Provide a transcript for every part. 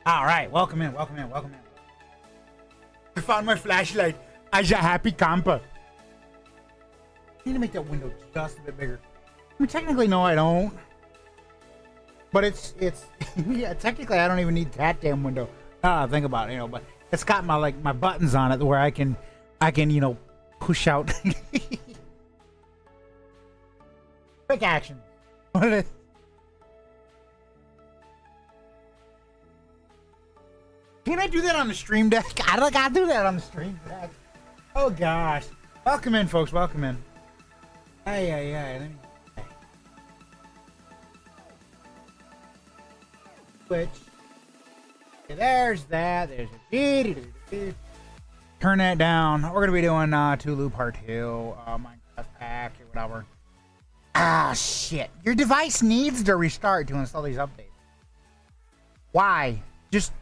All right, welcome in, welcome in, welcome in. I found my flashlight. I'm a happy camper. I need to make that window just a bit bigger. I mean, technically, no, I don't. But it's yeah, technically, I don't even need that damn window. Think about it, but it's got my my buttons on it where I can, push out. Quick action. What is it? Can I do that on the stream deck? I don't gotta do that on the stream deck. Oh gosh. Welcome in, folks. Welcome in. Let me switch. Okay, there's that. There's a turn that down. We're gonna be doing Tulu Part 2, Minecraft Pack or whatever. Ah shit. Your device needs to restart to install these updates. Why? Just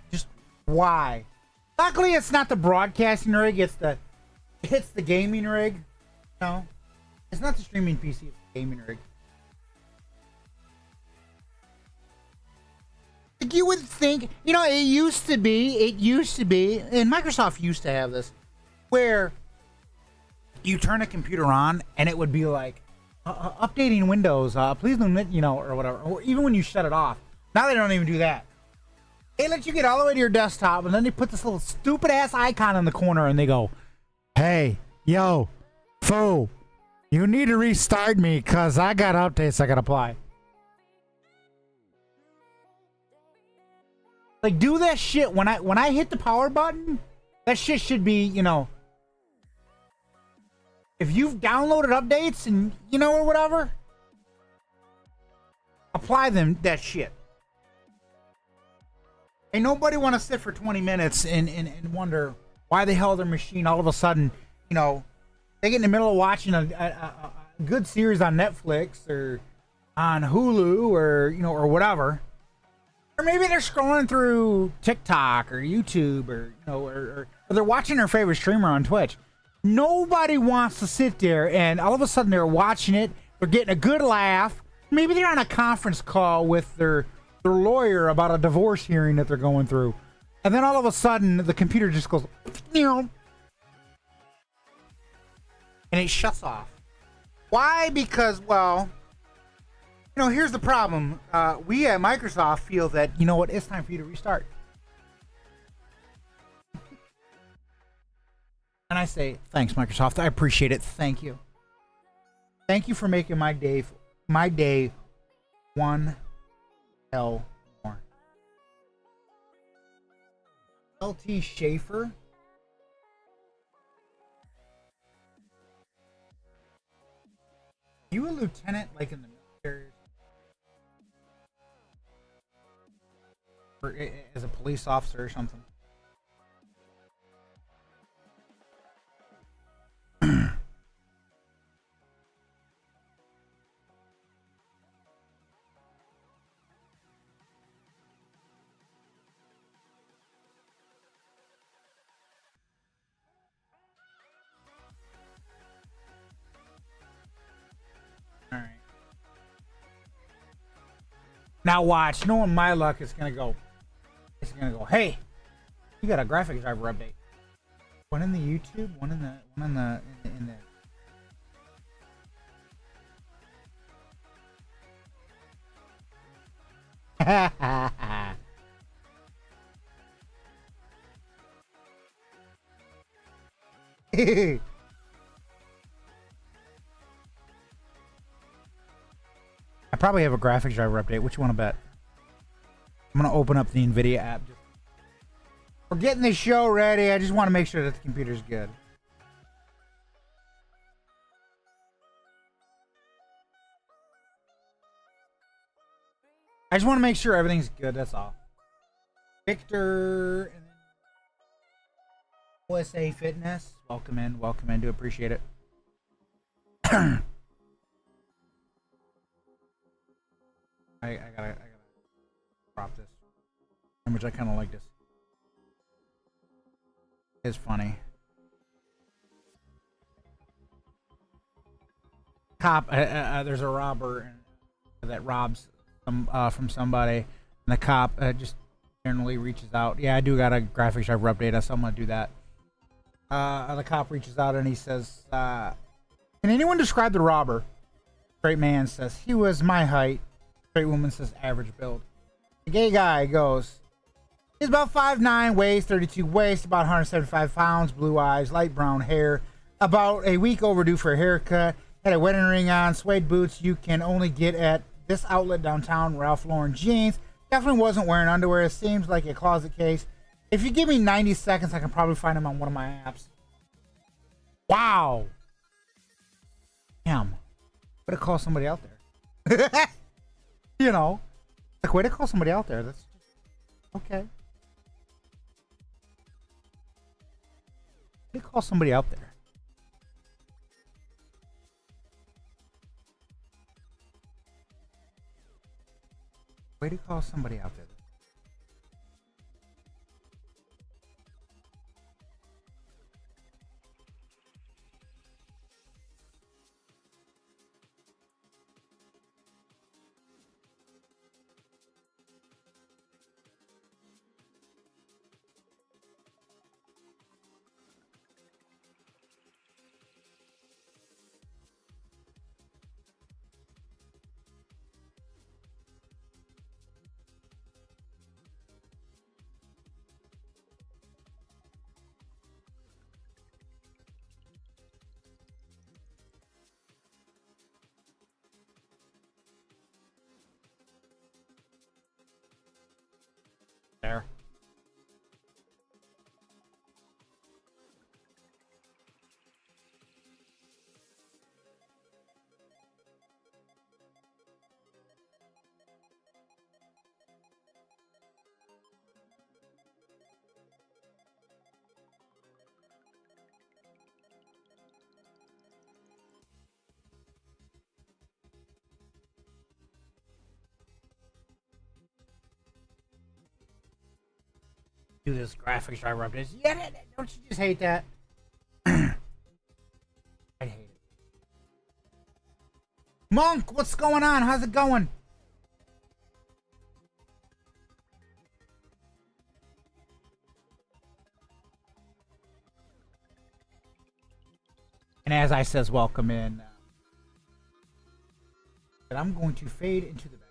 why? Luckily, it's not the broadcasting rig. It's the gaming rig. No, it's not the streaming PC. It's the gaming rig. Like you would think, it used to be, and Microsoft used to have this, where you turn a computer on and it would be like updating Windows. Please don't, or whatever. Or even when you shut it off. Now they don't even do that. They let you get all the way to your desktop, and then they put this little stupid ass icon in the corner, and they go, "Hey, yo, fool, you need to restart me, cause I got updates I gotta apply." Like, do that shit when I hit the power button. That shit should be, if you've downloaded updates and or whatever, apply that shit. Ain't nobody want to sit for 20 minutes and wonder why the hell their machine all of a sudden, they get in the middle of watching a good series on Netflix or on Hulu or whatever. Or maybe they're scrolling through TikTok or YouTube or they're watching their favorite streamer on Twitch. Nobody wants to sit there and all of a sudden they're watching it. They're getting a good laugh. Maybe they're on a conference call with their lawyer about a divorce hearing that they're going through, and then all of a sudden the computer just goes and it shuts off. Why? Because, well, here's the problem. We at Microsoft feel that, it's time for you to restart. And I say, thanks, Microsoft. I appreciate it. Thank you. Thank you for making my day one hell more. LT Schaefer. You a lieutenant like in the military? Or as a police officer or something? Now watch, knowing my luck, it's gonna go, hey, you got a graphics driver update. One in the YouTube, one in the I probably have a graphics driver update. What you want to bet? I'm gonna open up the NVIDIA app. We're getting this show ready. I just want to make sure that the computer's good. I just want to make sure everything's good. That's all. Victor and then OSA Fitness. Welcome in. Welcome in. Do appreciate it. I gotta crop this. Which I kind of like this. It's funny. Cop, there's a robber that robs from somebody, and the cop just generally reaches out. Yeah, I do got a graphics driver update, so I'm gonna do that. The cop reaches out and he says, "Can anyone describe the robber?" Straight man says, "He was my height." Straight woman says, "Average build." The gay guy goes, "He's about 5'9", weighs 32 waist, about 175 pounds, blue eyes, light brown hair, about a week overdue for a haircut, had a wedding ring on, suede boots you can only get at this outlet downtown, Ralph Lauren jeans, definitely wasn't wearing underwear, it seems like a closet case. If you give me 90 seconds, I can probably find him on one of my apps." Wow. Damn. Way to call somebody out there. You know, like, way to call somebody out there. That's okay. Way to call somebody out there. Way to call somebody out there. There. Do this graphics driver updates. Yeah, don't you just hate that? I hate it. Monk, what's going on? How's it going? And as I says, welcome in. But I'm going to fade into the back.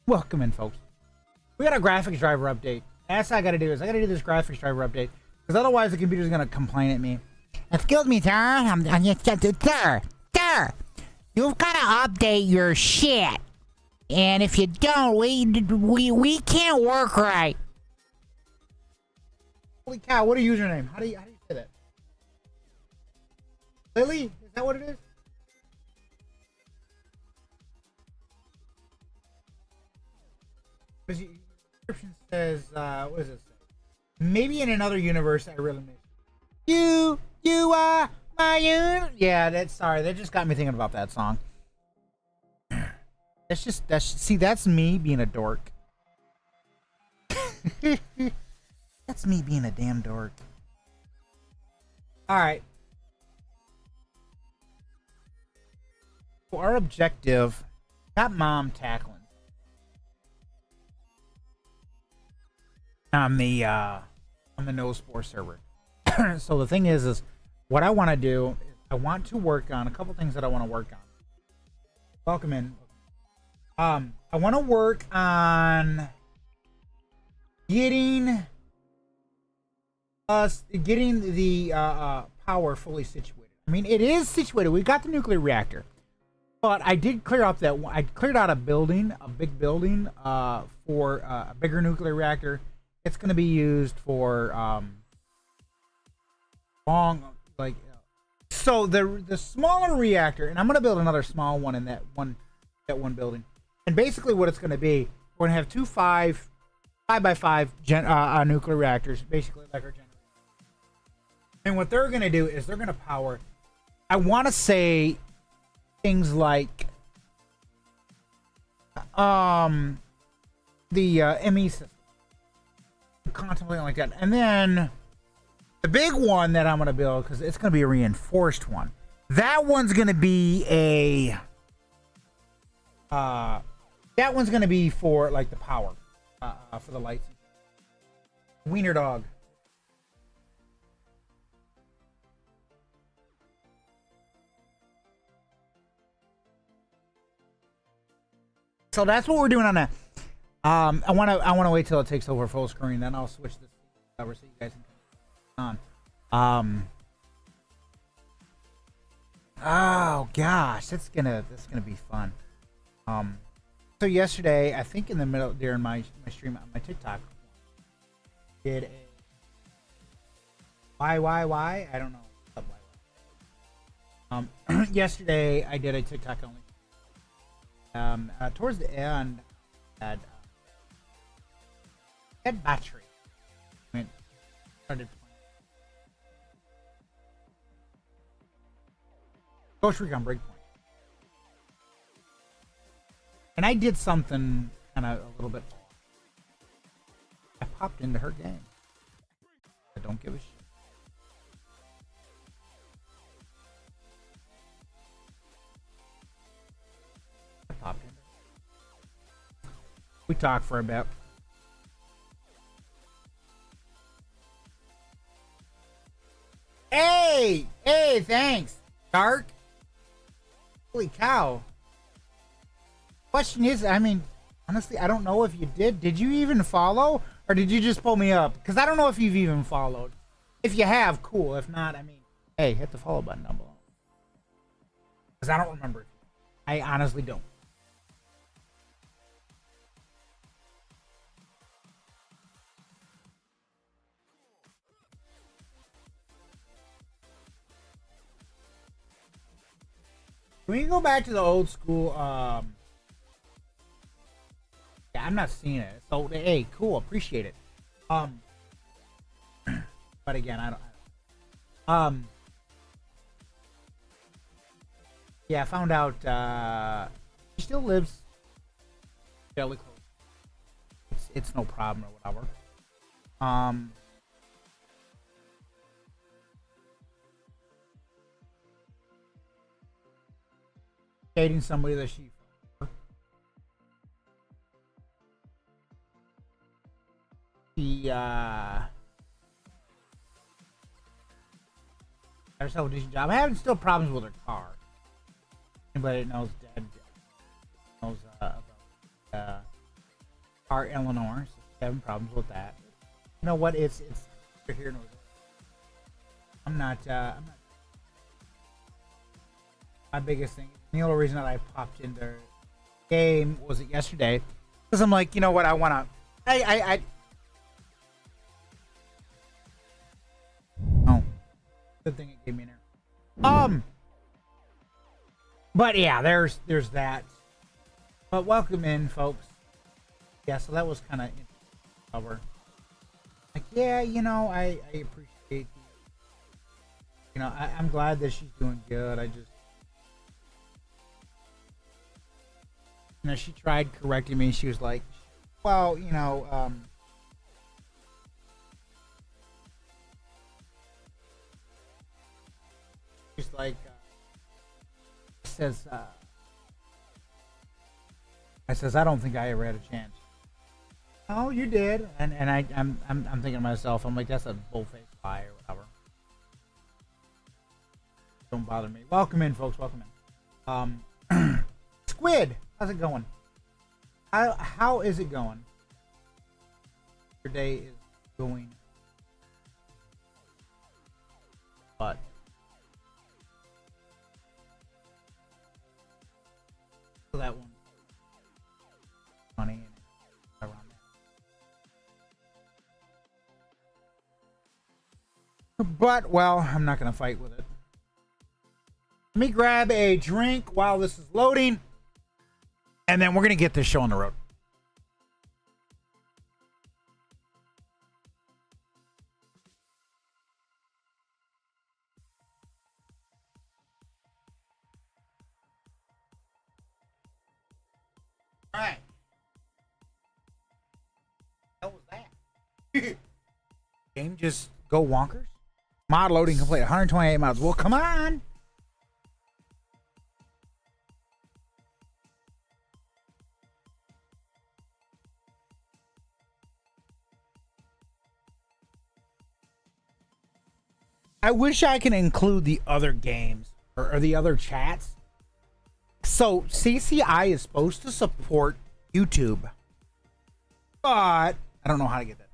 Welcome in, folks. We got a graphics driver update. That's what I gotta do is I gotta do this graphics driver update because otherwise the computer's gonna complain at me. Excuse me, sir. Sir, you've gotta update your shit, and if you don't, we can't work right. Holy cow! What a username. How do you say that? Lily? Is that what it is? Description says, what does it say? Maybe in another universe I really miss you. You are my universe. Yeah, sorry, that just got me thinking about that song. That's me being a dork. That's me being a damn dork. Alright. So our objective, got mom tackling. On the no spore server. So the thing is what I want to do is I want to work on a couple things that I want to work on. Welcome in. I want to work on getting the power fully situated. I mean, it is situated. We got the nuclear reactor, but I did clear up that I cleared out a building, a big building, for a bigger nuclear reactor. It's going to be used for so the smaller reactor, and I'm going to build another small one in that one building. And basically, what it's going to be, we're going to have two 5x5 nuclear reactors, basically like our generator. And what they're going to do is they're going to power. I want to say things like the ME system. Contemplating like that, and then the big one that I'm gonna build, because it's gonna be a reinforced one, that one's gonna be a that one's gonna be for like the power. for the lights. Wiener dog. So that's what we're doing on that. I wanna wait till it takes over full screen, then I'll switch this over so you guys can come on. Oh gosh, that's gonna be fun. So yesterday, I think in the middle during my stream on my TikTok, did a why I don't know. Yesterday I did a TikTok only. Towards the end, had battery. I mean, started playing Ghost Recon Breakpoint, and I did something kind of a little bit. I popped into her game. I don't give a shit. I popped in. We talked for a bit. Hey, thanks, Dark. Holy cow. Question is, I mean, honestly, I don't know if you did. Did you even follow? Or did you just pull me up? Because I don't know if you've even followed. If you have, cool. If not, I mean, hey, hit the follow button down below. Because I don't remember. I honestly don't. Can we go back to the old school? Yeah, I'm not seeing it. So, hey, cool. Appreciate it. But again, I don't. Yeah, I found out he still lives fairly close. It's no problem or whatever. Dating somebody that she herself a decent job. I'm having still problems with her car. Anybody that knows Dad knows about car Eleanor. So she's having problems with that. You know what? It's here knows. I'm not. My biggest thing. The only reason that I popped into the game was it yesterday, because I'm like, you know what? I wanna. Oh, good thing it gave me an error. But yeah, there's that. But welcome in, folks. Yeah, so that was kind of cover. Like, yeah, you know, I appreciate. You know, I'm glad that she's doing good. I just. You know, she tried correcting me. She was like, well, you know, she's like, says, I don't think I ever had a chance. Oh, you did. And I'm thinking to myself, I'm like, that's a bullface lie or whatever. Don't bother me. Welcome in, folks. Welcome in. Squid. How's it going? How is it going? Your day is going. But that one funny and around there. But well, I'm not gonna fight with it. Let me grab a drink while this is loading. And then we're going to get this show on the road. All right. What was that? Game just go wonkers? Mod loading complete. 128 mods. Well, come on. I wish I can include the other games or the other chats. So CCI is supposed to support YouTube, but I don't know how to get that.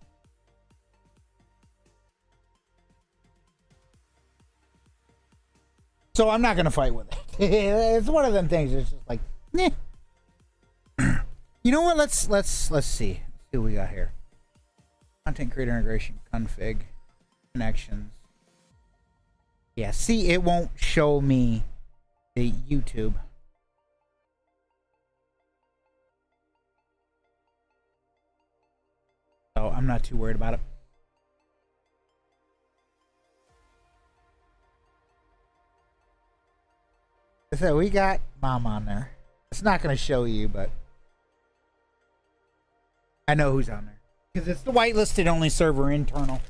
So I'm not gonna fight with it. It's one of them things. It's just like, eh. You know what? Let's see. Let's see what we got here. Content creator integration config connections. Yeah, see, it won't show me the YouTube. So I'm not too worried about it. So we got Mom on there. It's not going to show you, but I know who's on there. Because it's the whitelisted only server internal.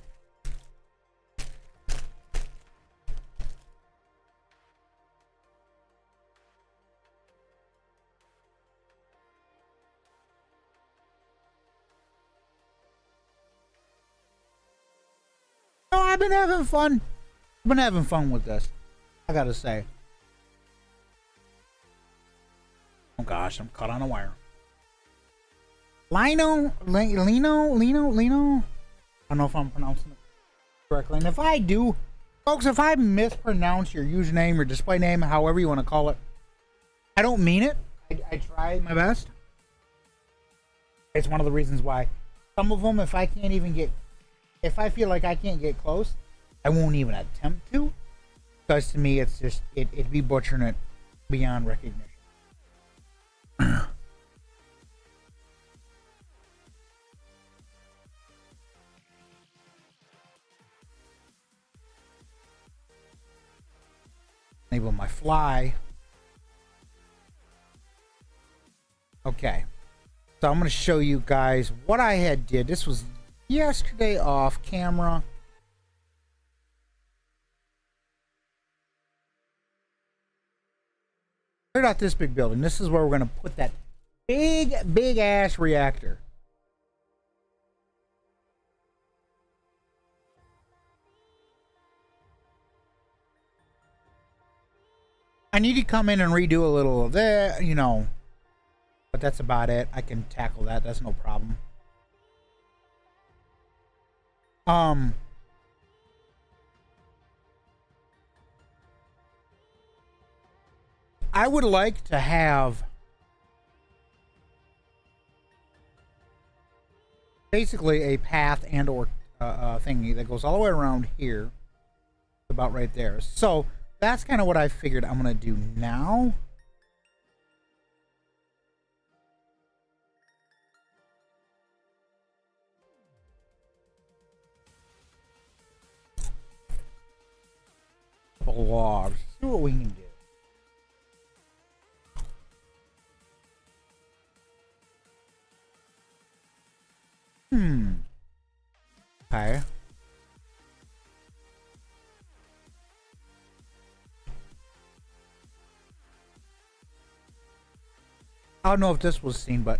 No, I've been having fun. I've been having fun with this, I gotta say. Oh gosh, I'm caught on a wire. Lino. I don't know if I'm pronouncing it correctly. And if I do, folks, if I mispronounce your username or display name, however you want to call it, I don't mean it. I try my best. It's one of the reasons why some of them, if I feel like I can't get close, I won't even attempt to. Because to me, it's just, it'd be butchering it beyond recognition. Enable my fly. Okay. So I'm going to show you guys what I had did. This was yesterday off camera. Cleared out this big building. This is where we're going to put that big ass reactor. I need to come in and redo a little of that, you know, but that's about it. I can tackle that. That's no problem. I would like to have basically a path and or thingy that goes all the way around here, about right there. So that's kind of what I figured I'm gonna do now. Logs. See what we can do. Okay. I don't know if this was seen, but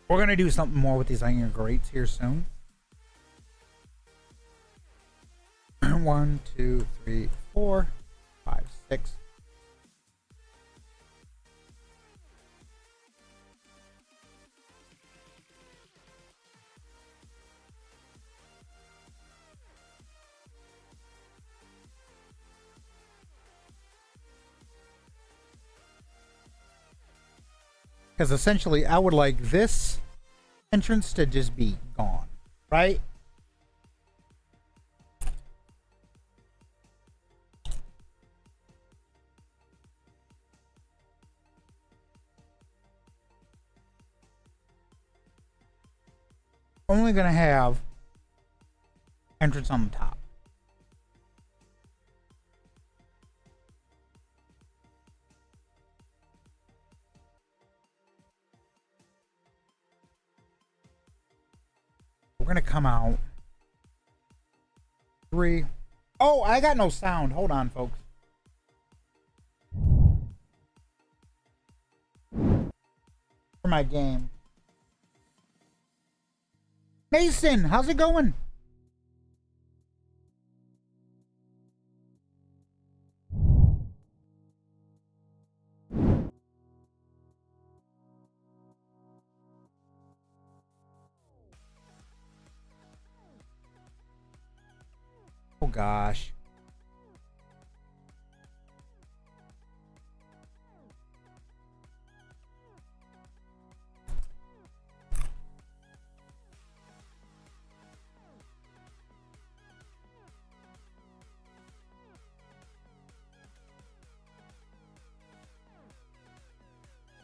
we're gonna do something more with these iron grates here soon. 1, 2, 3, 4, 5, 6. Because essentially, I would like this entrance to just be gone, right? Only gonna have entrance on the top. We're gonna come out 3. Oh, I got no sound. Hold on, folks. For my game. Mason, how's it going? Oh gosh.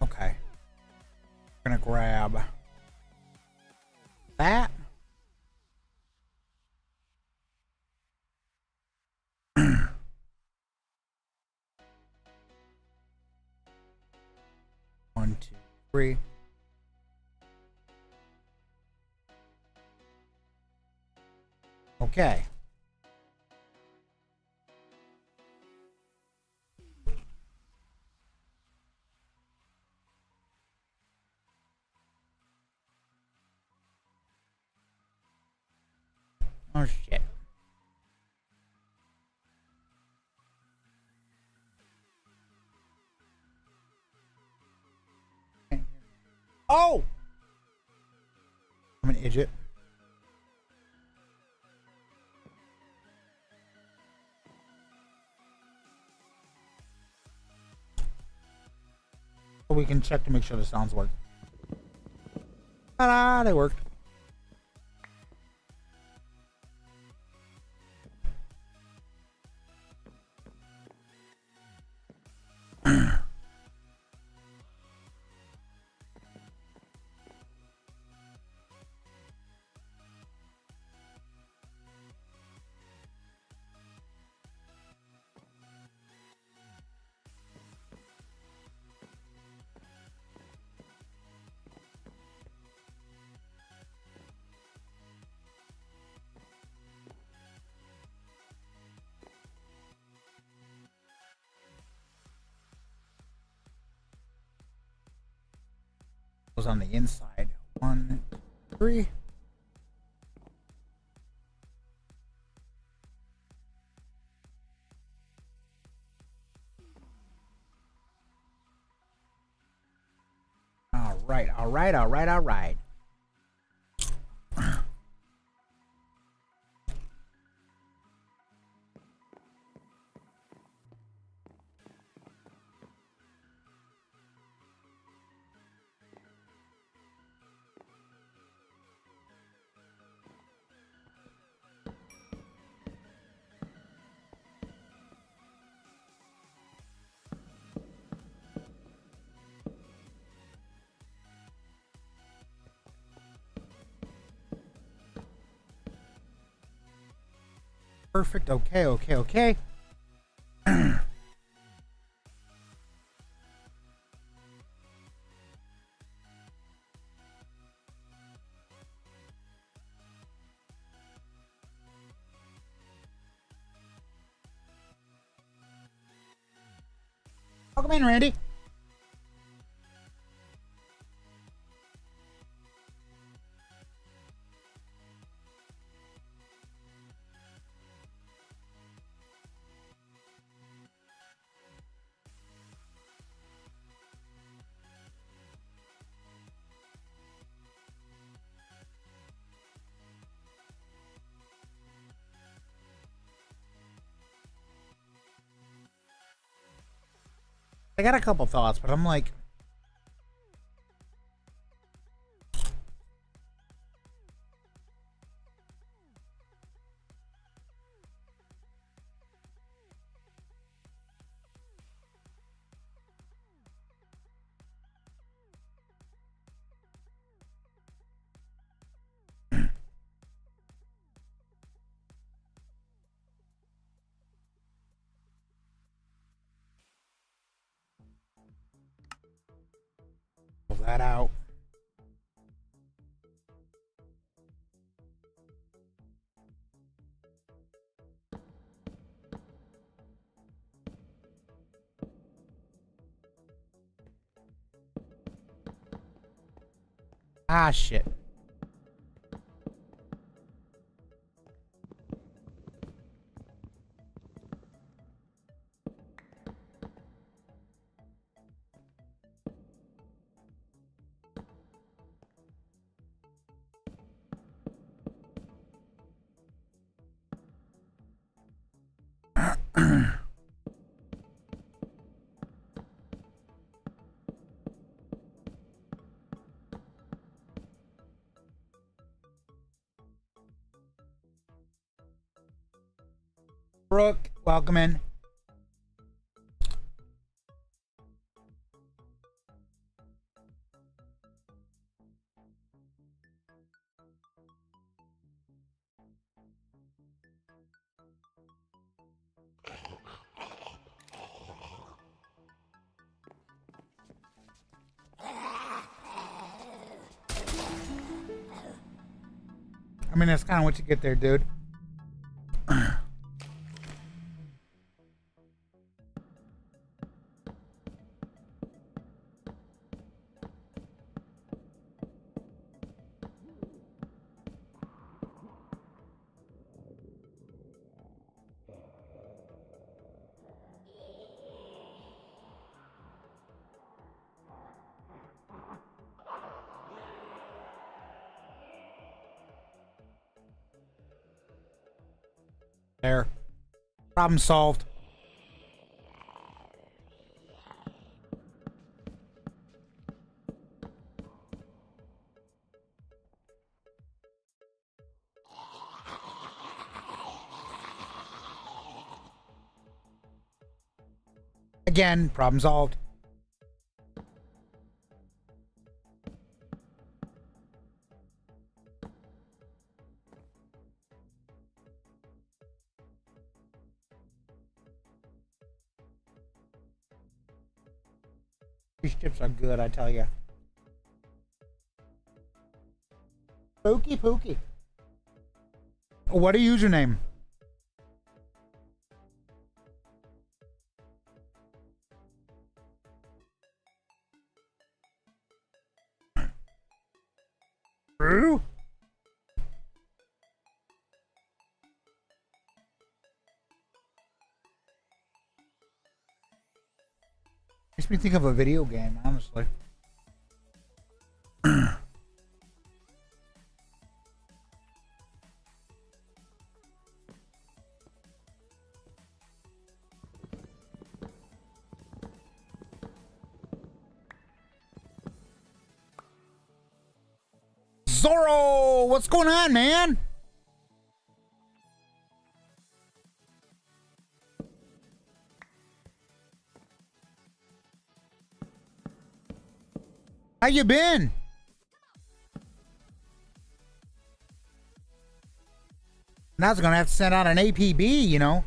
Okay. We're gonna grab that. One, two, three. Okay. Oh shit. Oh! I'm an idiot. So we can check to make sure the sounds work. Ta-da! They worked. Goes on the inside. 1, 3. All right, all right, all right, all right. Perfect. Okay, okay, okay. Welcome in, Randy. I got a couple thoughts, but I'm like, pull that out. Ah, shit. Brooke, welcome in. I mean, that's kind of what you get there, dude. There. Problem solved. Again, problem solved. These chips are good, I tell you. Pookie Pookie. What a username. True. Makes me think of a video game, honestly. Zorro, what's going on, man? How you been? Now I was gonna have to send out an APB, you know.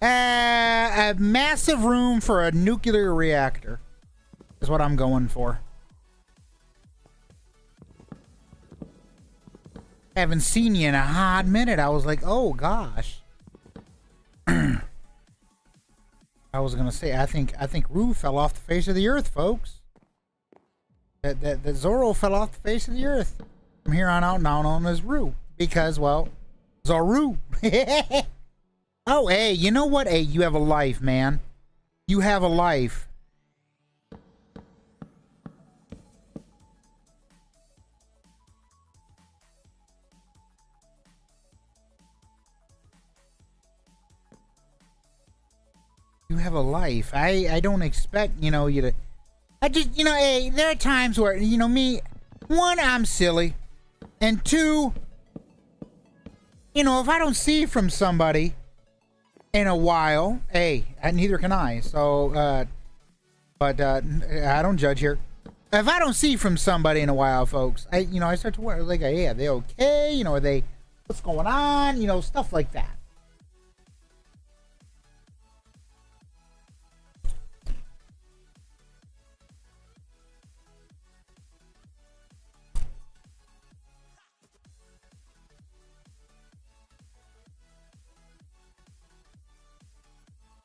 A massive room for a nuclear reactor is what I'm going for. Haven't seen you in a hot minute. I was like, oh gosh. I was gonna say, I think Rue fell off the face of the earth, folks. That Zorro fell off the face of the earth. From here on out, now known as Rue, because, well, Zorro. Oh, hey, you know what? Hey, you have a life, man. You have a life. You have a life. I don't expect, you know, you to... I just, you know, hey, there are times where, you know, me... One, I'm silly. And two... You know, if I don't see from somebody... in a while, hey, neither can I. So, but I don't judge here. If I don't see from somebody in a while, folks, I start to wonder, like, hey, are they okay? You know, are they, what's going on? You know, stuff like that.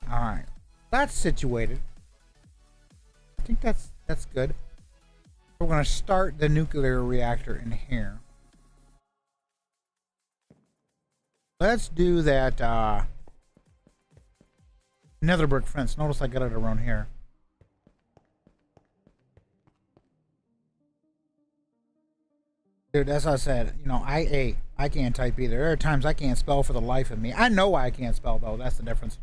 All right, that's situated. I think that's good. We're gonna start the nuclear reactor in here. Let's do that. Nether brick fence. Notice I got it around here. Dude, that's what I said. You know, I can't type either. There are times I can't spell for the life of me. I know why I can't spell though. That's the difference.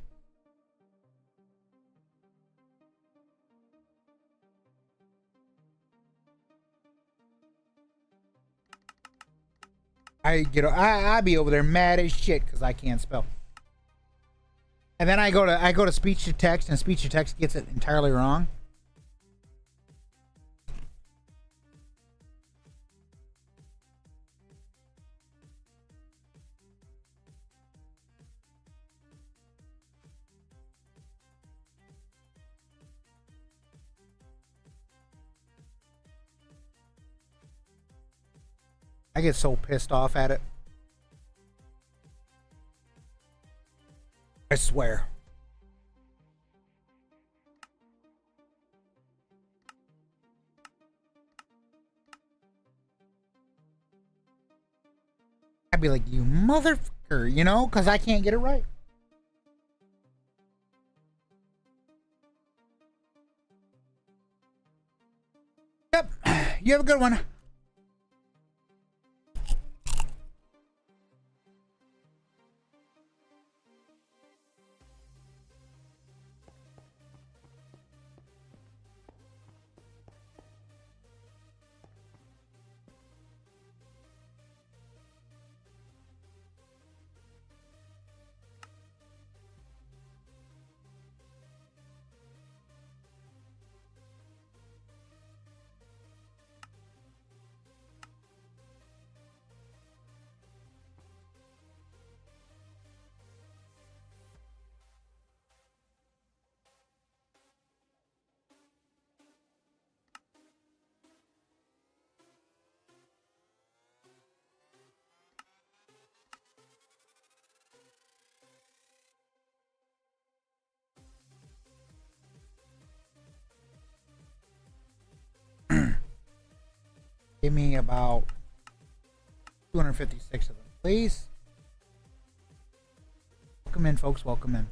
I be over there mad as shit because I can't spell. And then I go to speech to text, and speech to text gets it entirely wrong. I get so pissed off at it. I swear. I'd be like, you motherfucker, you know, because I can't get it right. Yep. You have a good one. Give me about 256 of them, please. Welcome in, folks. Welcome in.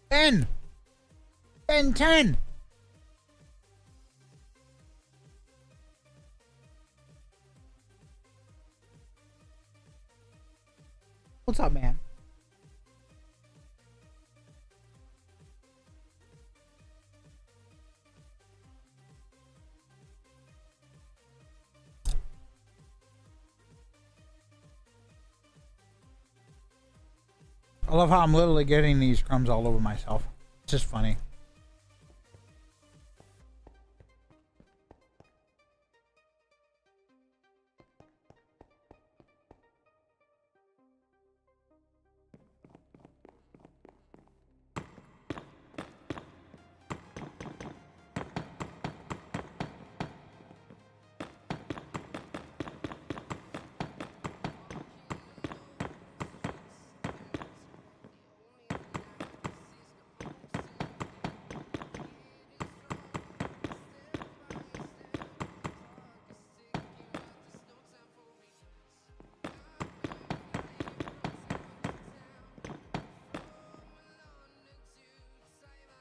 Ben! 10. What's up, man? I love how I'm literally getting these crumbs all over myself. It's just funny.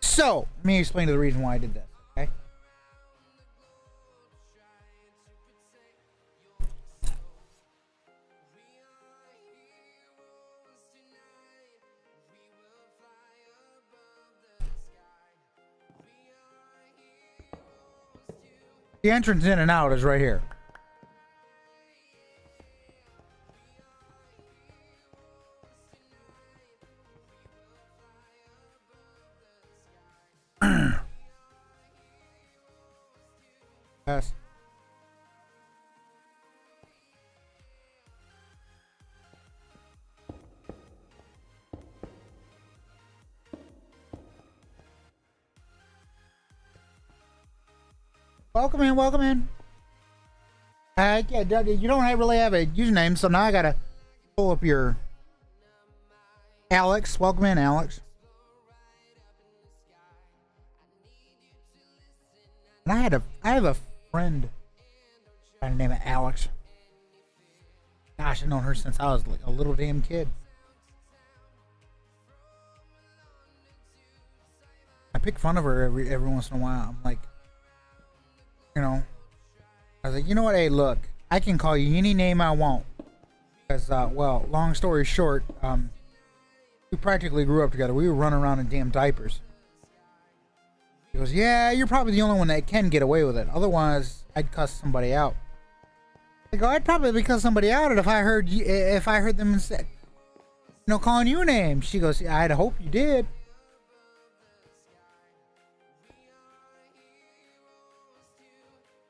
So, let me explain to the reason why I did this, okay? The entrance in and out is right here. Yes. Welcome in, welcome in. Yeah, you don't really have a username, so now I gotta pull up your Alex. Welcome in, Alex. And I have a friend by the name of Alex. Gosh, I've known her since I was like a little damn kid. I pick fun of her every once in a while. I'm like, you know, I was like, you know what? Hey, look, I can call you any name I want. Because, well, long story short, we practically grew up together. We were running around in damn diapers. He goes, yeah, you're probably the only one that can get away with it. Otherwise, I'd cuss somebody out. I go, I'd probably cuss somebody out if I heard them instead, calling you a name. She goes, I'd hope you did.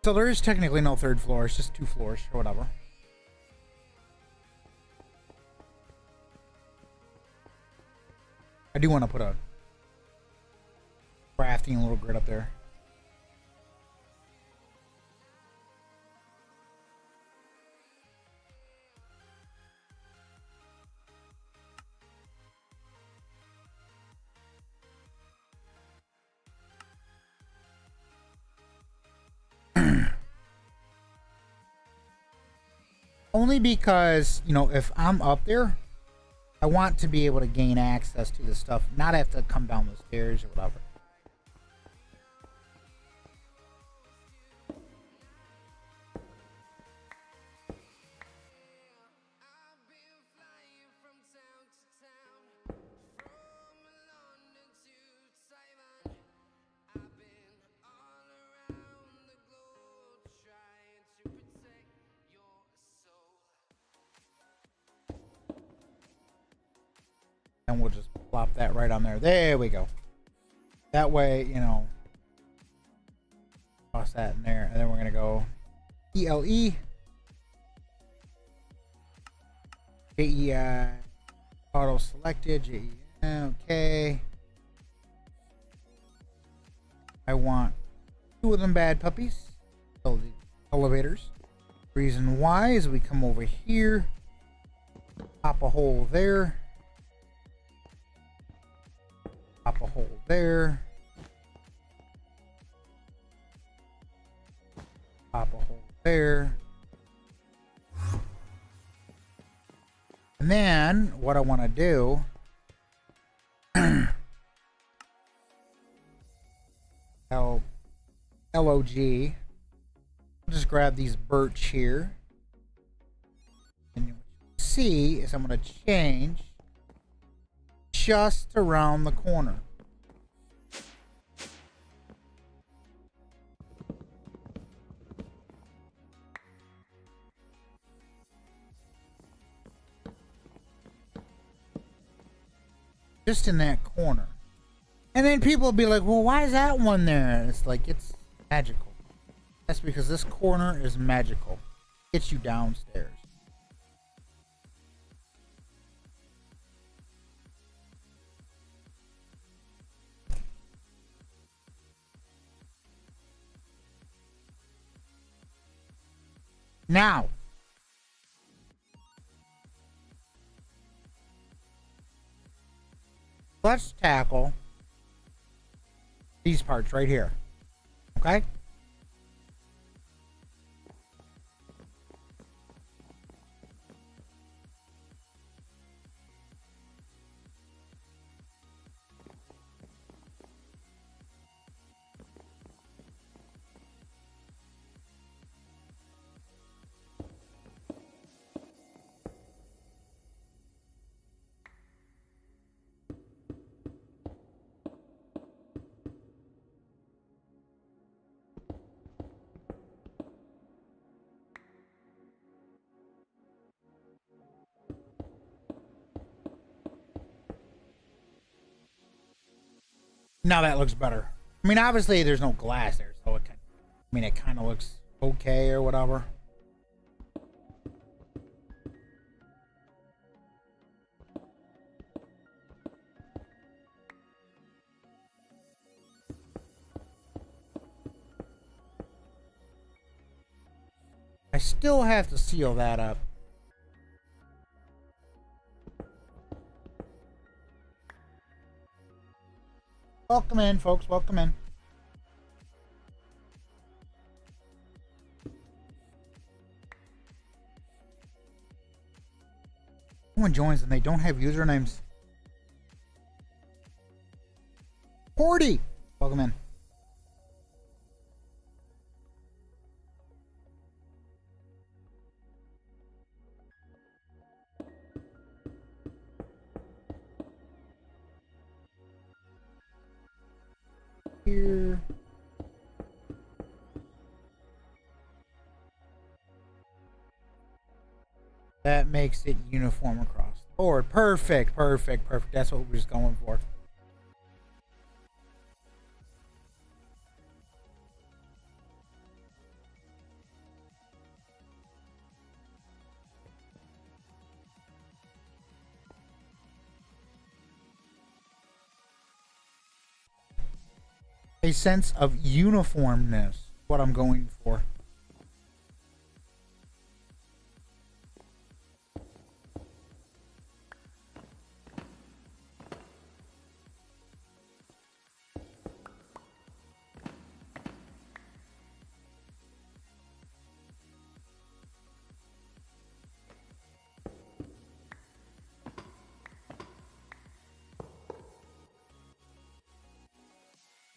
So there is technically no third floor. It's just 2 floors or whatever. I do want to put a crafting little grid up there. Only because, if I'm up there, I want to be able to gain access to the stuff, not have to come down the stairs or whatever. And we'll just plop that right on there. There we go. That way, toss that in there. And then we're going to go ELE. JEI. Auto selected. JEI. Okay. I want 2 of them bad puppies. So the elevators. Reason why is we come over here. Pop a hole there. Pop a hole there. Pop a hole there. And then what I want to do LOG. I'll just grab these birch here. And what you see is I'm going to change just around the corner. Just in that corner. And then people will be like, well, why is that one there? And it's like, it's magical. That's because this corner is magical. Gets you downstairs. Now, let's tackle these parts right here. Okay? Now that looks better. I mean, obviously there's no glass there, so it kind of looks okay or whatever. I still have to seal that up. Welcome in, folks. Welcome in. Someone joins and they don't have usernames. 40. Welcome in. Here. That makes it uniform across the board. Perfect, perfect, perfect. That's what we're just going for. A sense of uniformness. What I'm going for.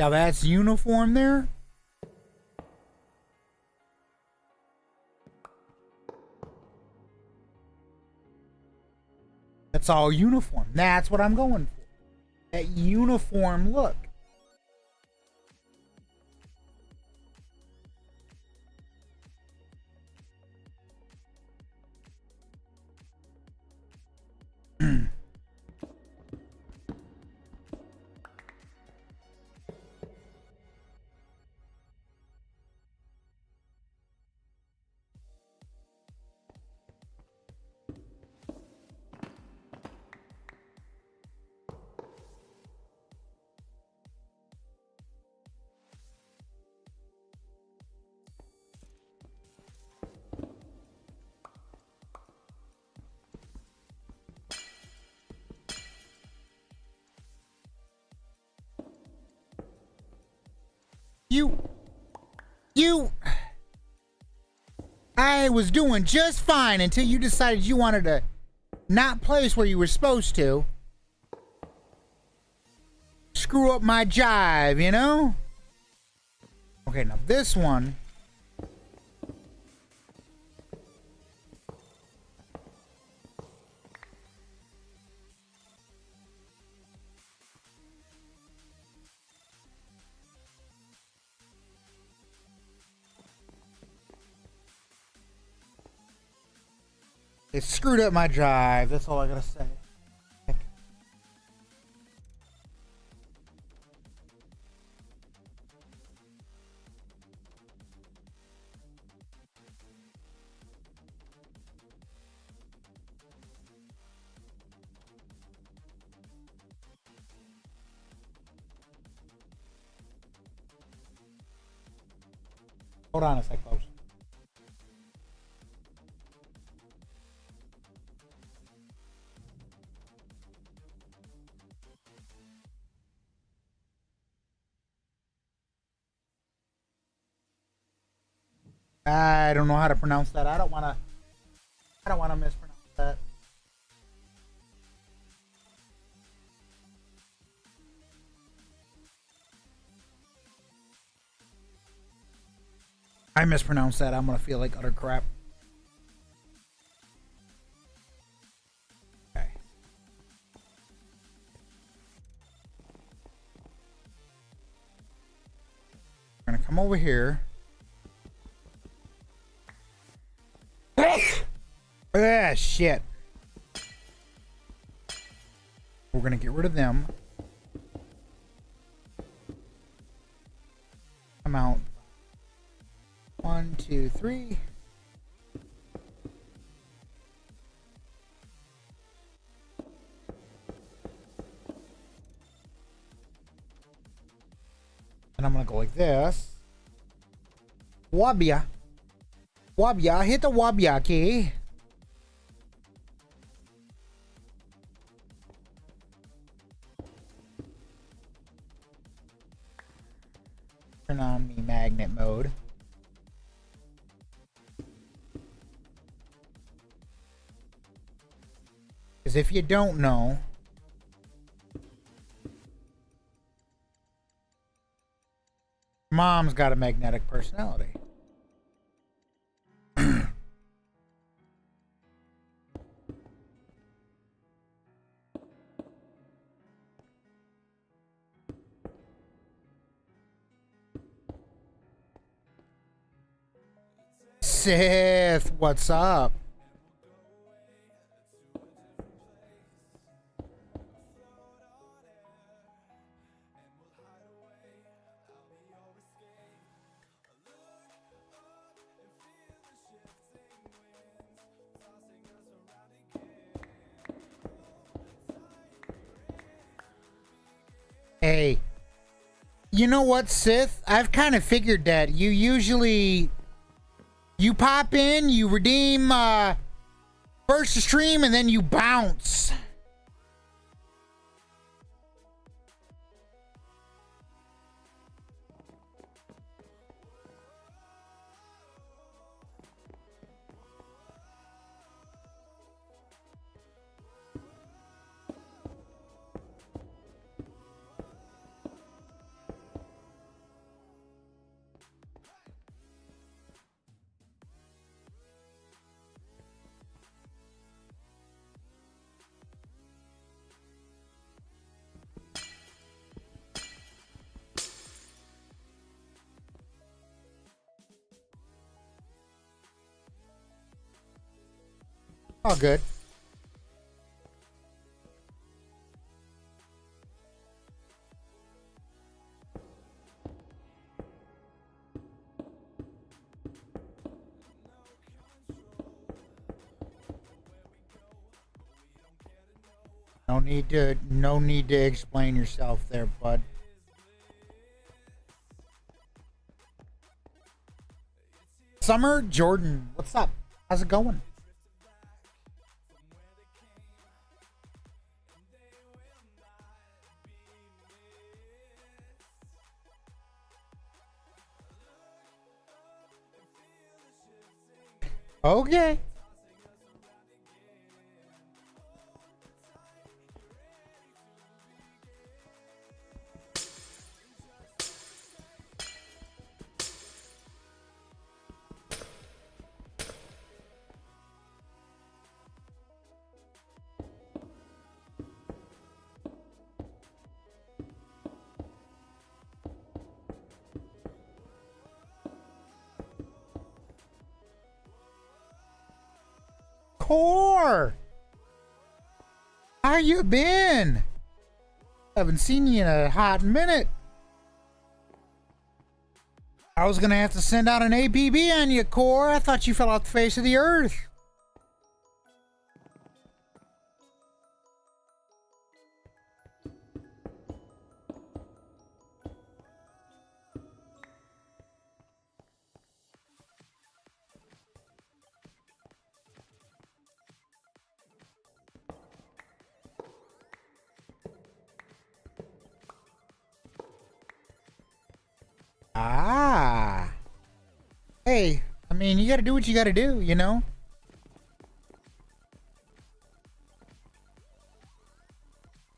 Now that's uniform there. That's all uniform. That's what I'm going for. That uniform look. I was doing just fine until you decided you wanted to not place where you were supposed to. Screw up my jive, you know? Okay, now this one. It screwed up my drive. That's all I gotta say. Hold on a sec, folks. I don't know how to pronounce that. I don't wanna mispronounce that. I mispronounced that. I'm gonna feel like utter crap. Okay. We're gonna come over here. Ah, shit. We're gonna get rid of them. Come out. 1, 2, 3. And I'm gonna go like this. Wabia. Wabia, hit the wabia key. Turn on the magnet mode. Because if you don't know, Mom's got a magnetic personality. Sith, what's up? Hey, you know what, Sith? I've kind of figured that you pop in, you redeem first stream, and then you bounce. All good. No need to explain yourself there, bud. Summer Jordan, what's up? How's it going? Okay. Core, how you been? Haven't seen you in a hot minute. I was gonna have to send out an APB on you, Core. I thought you fell off the face of the earth. Ah. Hey, I mean, you gotta do what you gotta do, you know?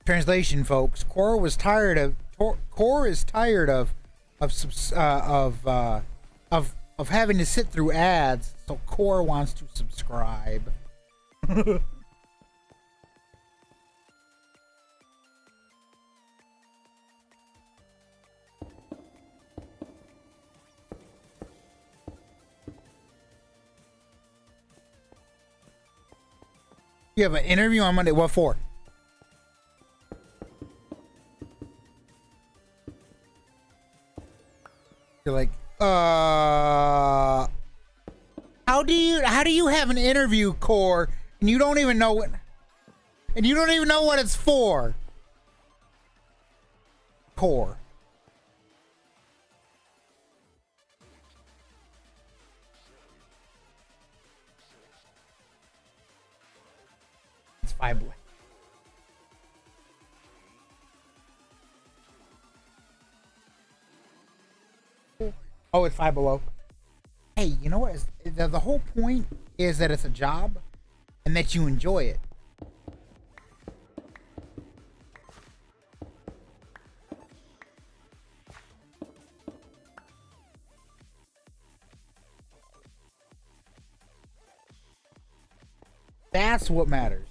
Translation, folks. Core is tired of having to sit through ads, so Core wants to subscribe. You have an interview on Monday. What for? You're like, how do you have an interview, Core, and you don't even know what it's for? Core. It's 5 below. Oh, it's 5 below. Hey, you know what? The whole point is that it's a job and that you enjoy it. That's what matters.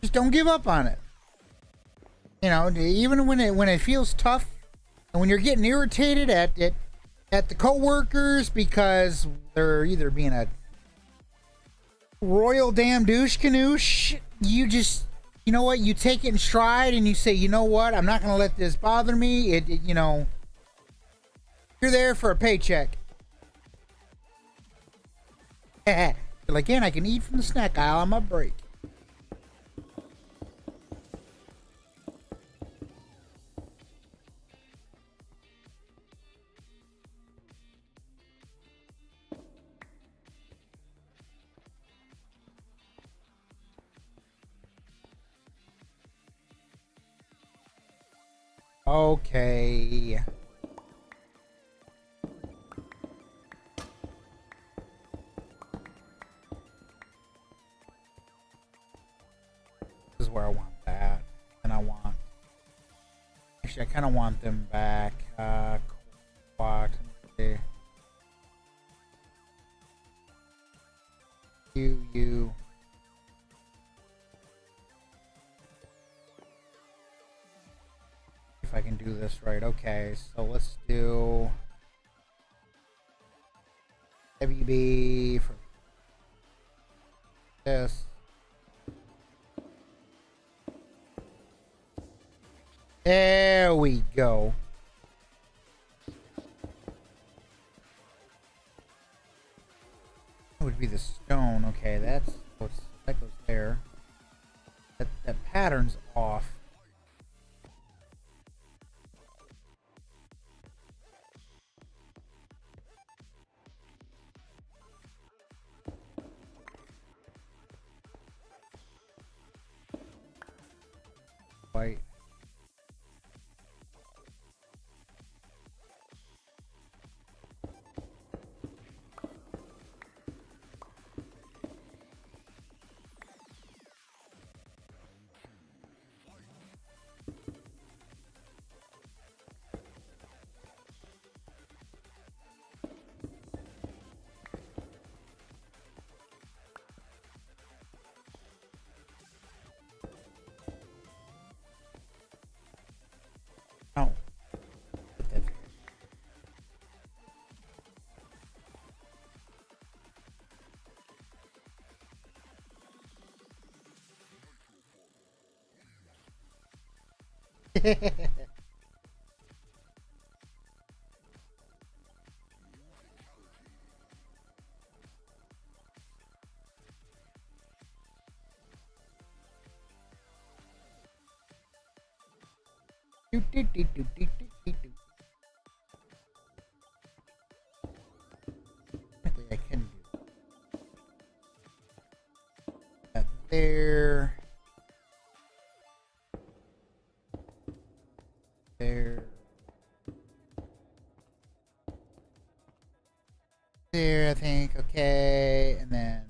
Just don't give up on it. You know, even when it feels tough, and when you're getting irritated at the coworkers because they're either being a royal damn douche canoosh, you know what? You take it in stride and you say, you know what? I'm not gonna let this bother me. You know, you're there for a paycheck. Again, I can eat from the snack aisle on my break. Okay. This is where I want that. And I want... Actually, I kind of want them back. Box. You. If I can do this right. Okay, so let's do WB for this. There we go. That would be the stone. Okay, that goes there. That pattern's off. White. Oh. Technically, I can do that there. There, I think. Okay, and then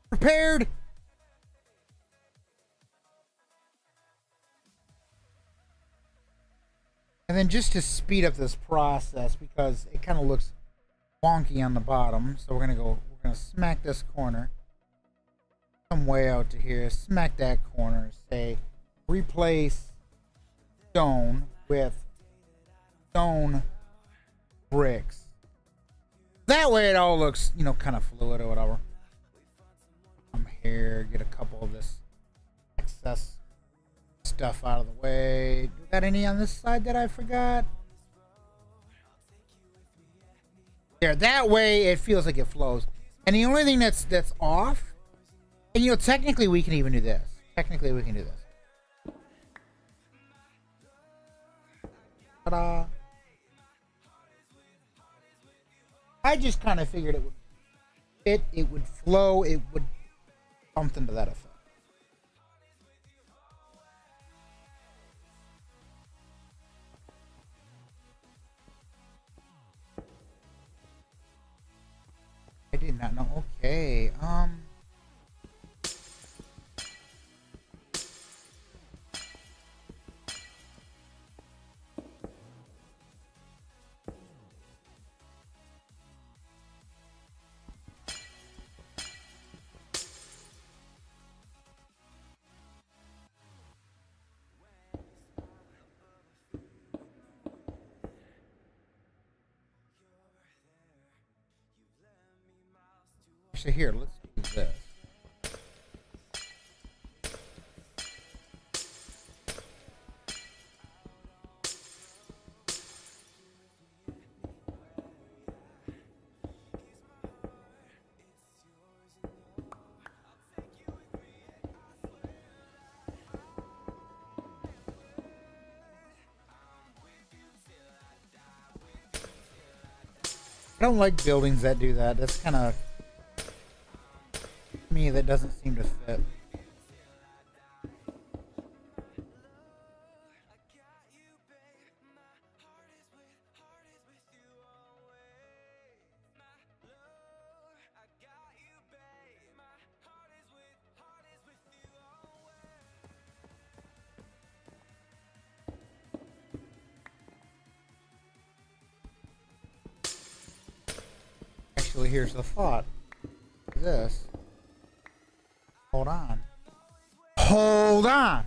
prepared. And then just to speed up this process, because it kind of looks wonky on the bottom, so we're gonna smack this corner, come way out to here, smack that corner, say replace stone with stone bricks. That way it all looks, you know, kind of fluid or whatever. Come here, get a couple of this excess stuff out of the way. Do we got any on this side that I forgot? There, that way it feels like it flows. And the only thing that's off, and you know, technically we can even do this. Technically we can do this. Ta-da. I just kind of figured it would fit, it would flow, it would something to that effect. I didn't did not know. Okay. So here, let's do this. I don't like buildings that do that. That's kind of me, that doesn't seem to fit. Actually, here's the thought. This. Hold on. Hold on.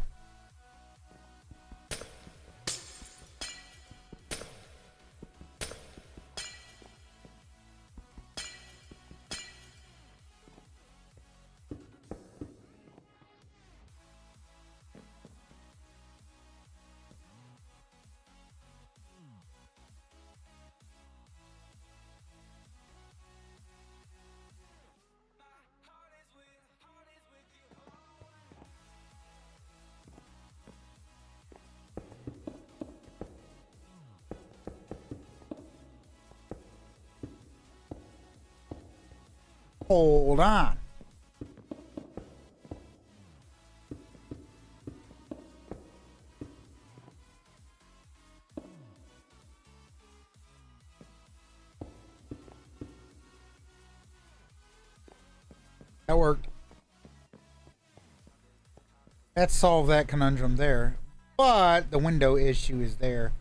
Hold on. That worked. That solved that conundrum there. But the window issue is there.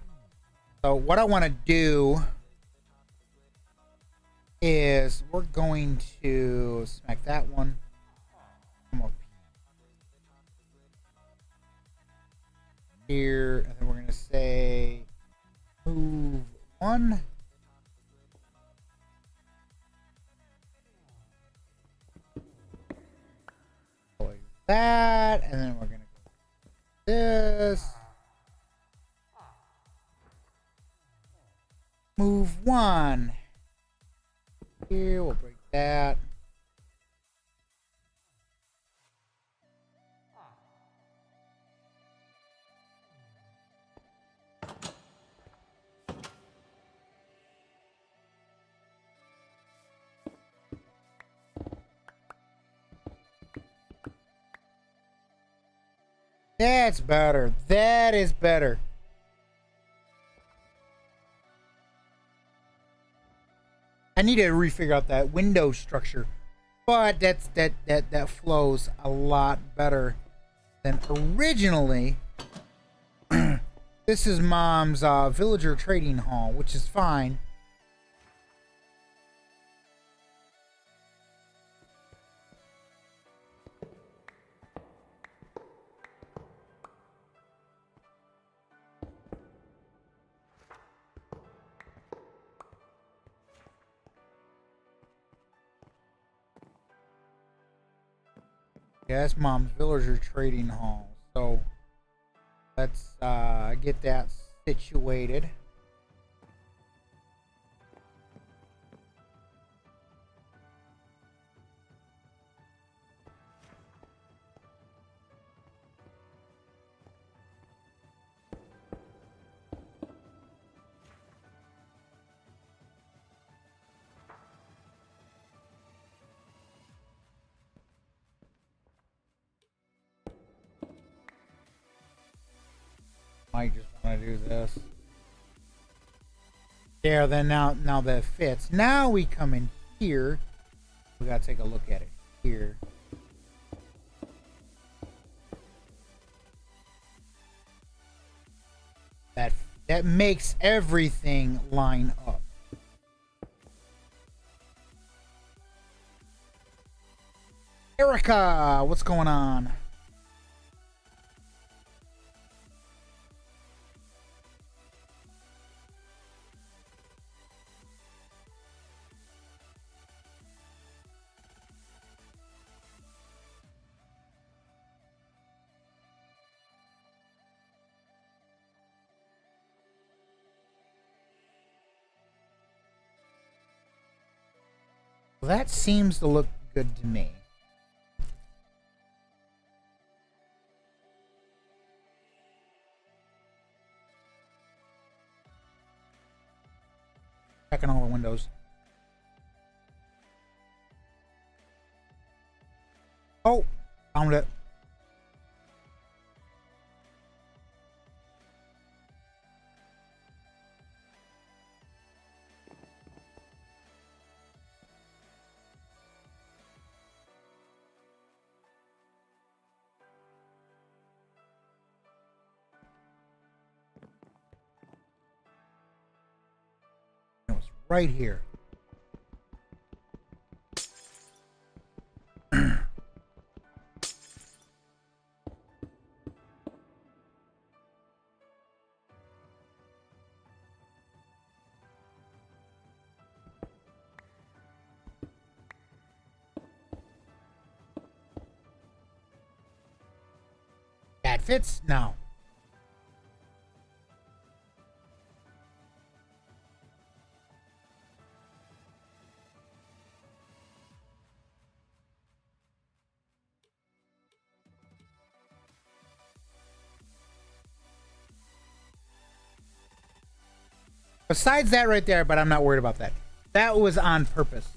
So what I want to do is we're going to smack that one. Come up here, and then we're going to say move one. Like that, and then we're going to go this. Move one. Here, we'll break that. That's better. That is better. I need to refigure out that window structure, but that flows a lot better than originally. This is Mom's villager trading hall, which is fine. Yeah, that's Mom's villager trading hall. So let's get that situated. Might just want to do this. There, then now that fits. Now we come in here We gotta take a look at it here. That makes everything line up. Erica, what's going on? Well, that seems to look good to me. Checking all the windows. Oh, found it. It was right here. That fits now. Besides that right there, but I'm not worried about that. That was on purpose.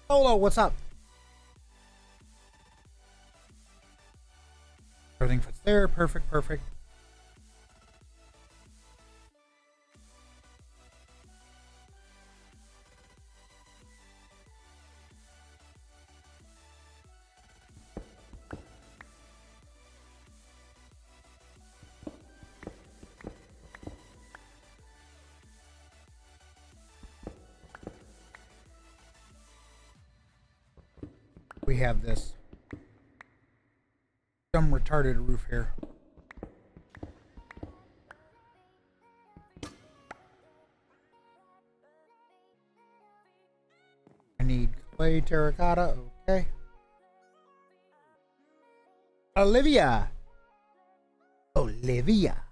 Solo, what's up? Everything fits there. Perfect, perfect. We have this some retarded roof here. I need clay terracotta. Okay. Olivia. Olivia.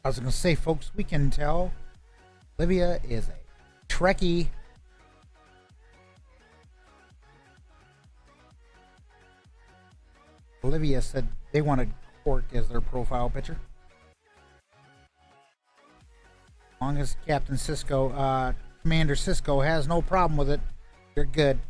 I was going to say, folks, we can tell Olivia is a Trekkie. Olivia said they wanted Quark as their profile picture. As long as Captain Sisko, Commander Sisko has no problem with it, you're good.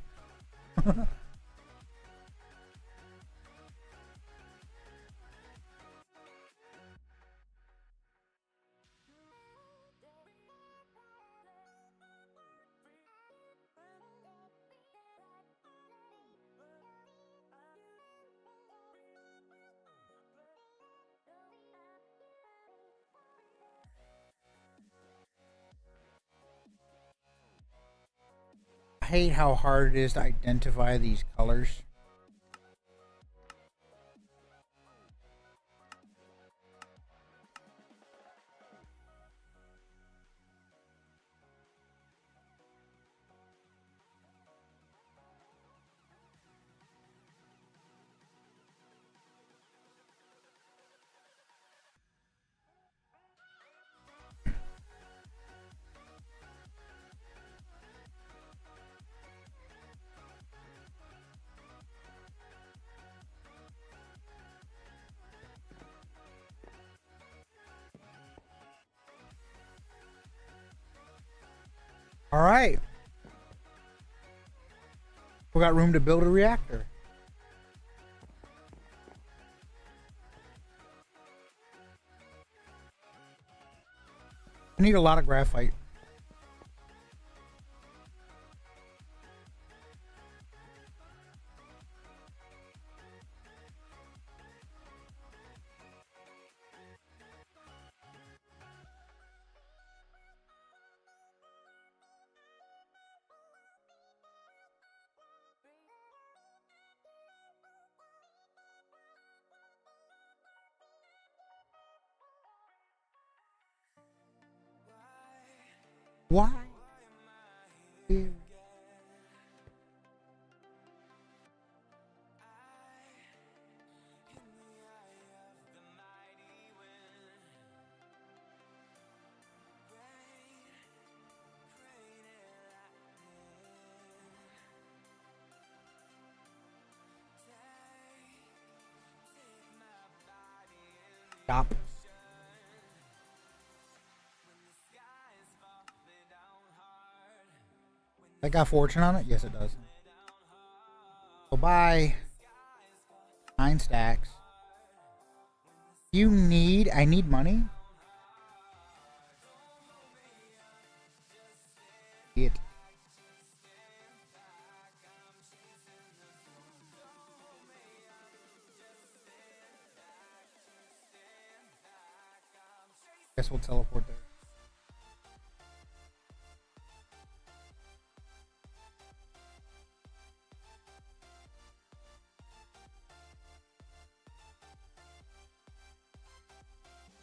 I hate how hard it is to identify these colors. All right. We got room to build a reactor. I need a lot of graphite. Why? Stop. That got fortune on it? Yes, it does. So buy 9 stacks. I need money? It. Guess we'll teleport there.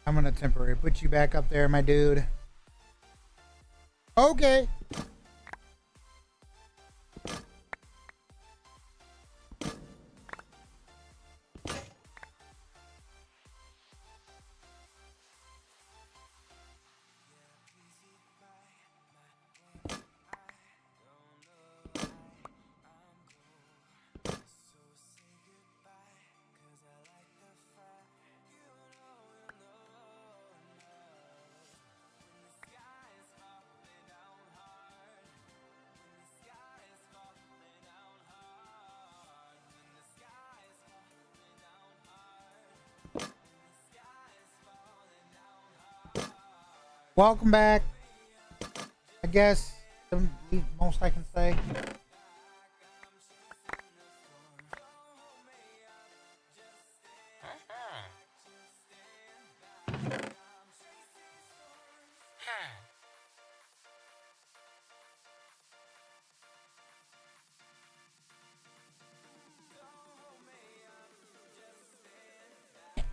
I'm gonna temporarily put you back up there, my dude. Okay. Welcome back. I guess the most I can say.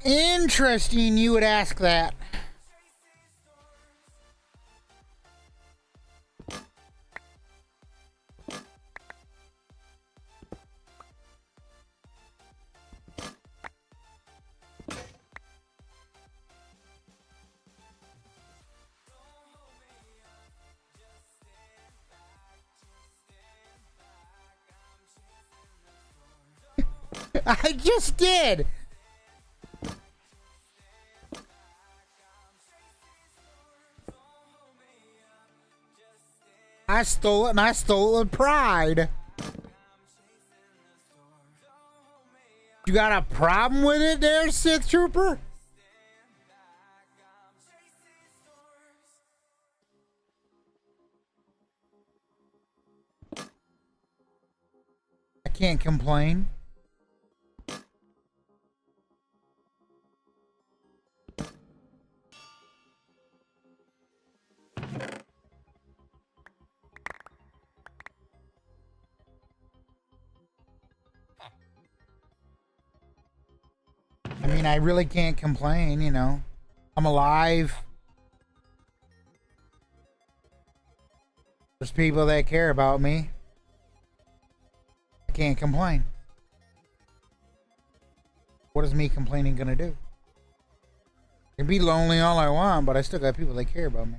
Interesting you would ask that. I just did. I stole it and I stole it with pride. You got a problem with it there, Sith Trooper? I can't complain. I mean, I really can't complain, you know. I'm alive. There's people that care about me. I can't complain. What is me complaining gonna do? I can be lonely all I want, but I still got people that care about me.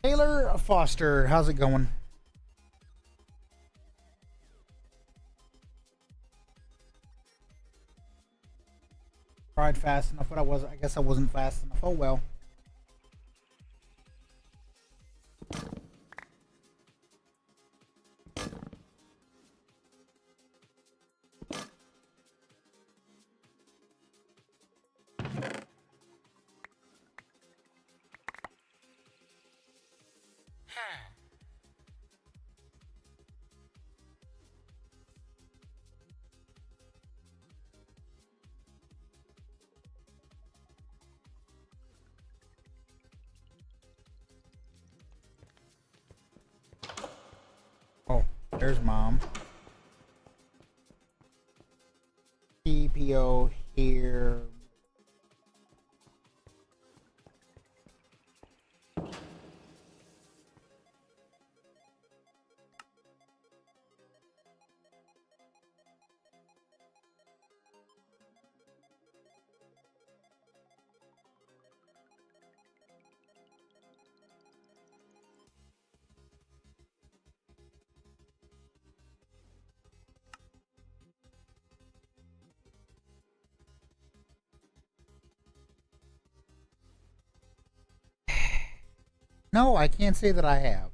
Taylor Foster, how's it going? Tried fast enough, but I guess I wasn't fast enough. Oh well. Oh, there's mom. TPO here. No, I can't say that I have.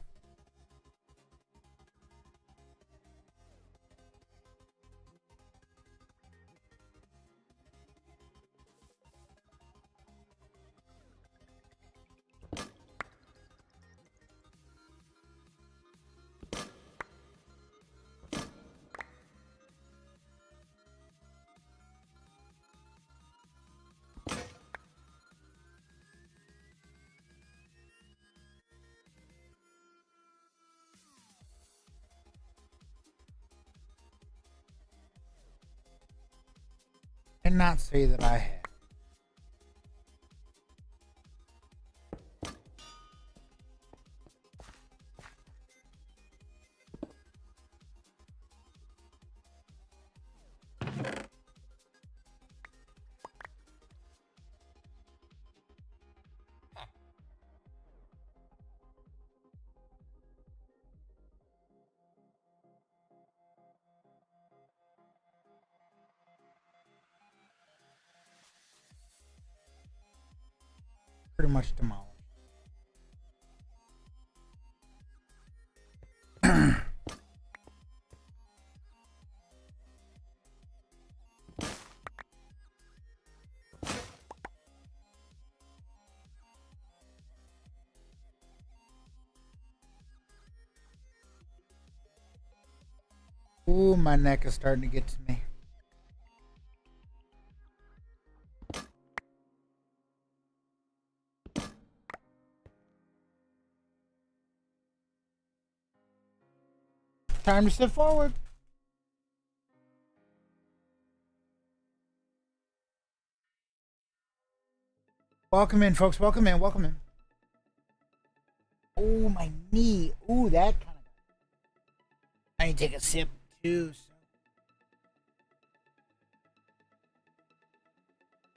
Cannot say that I have. Pretty much demolished. Ooh, my neck is starting to get to me. Time to step forward. Welcome in, folks. Welcome in. Welcome in. Oh, my knee. Ooh, that kind of. I need to take a sip too.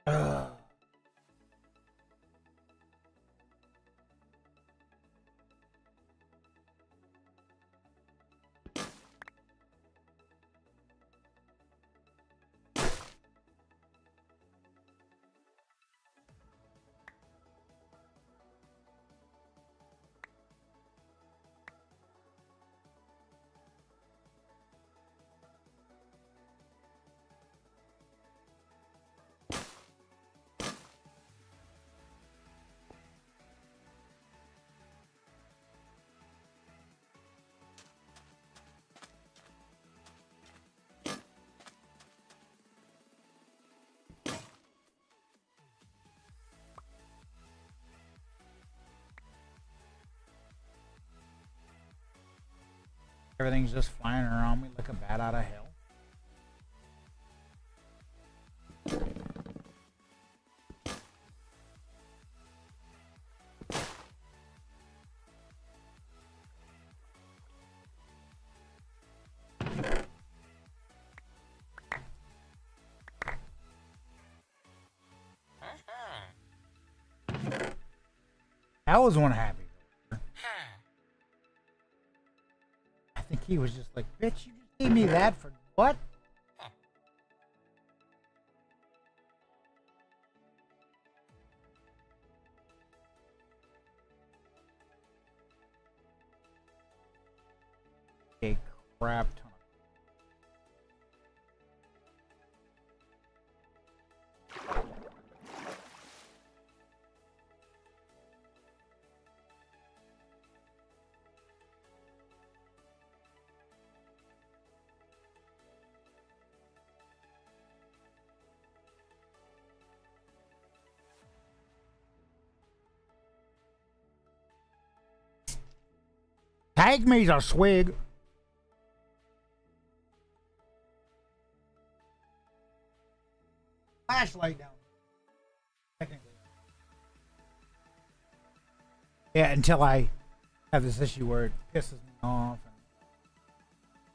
So. Everything's just flying around me like a bat out of hell. That was one happy. key was just like, bitch, you just gave me that for what? A crap ton. Take me a swig. Flashlight down. Technically. Yeah, until I have this issue where it pisses me off.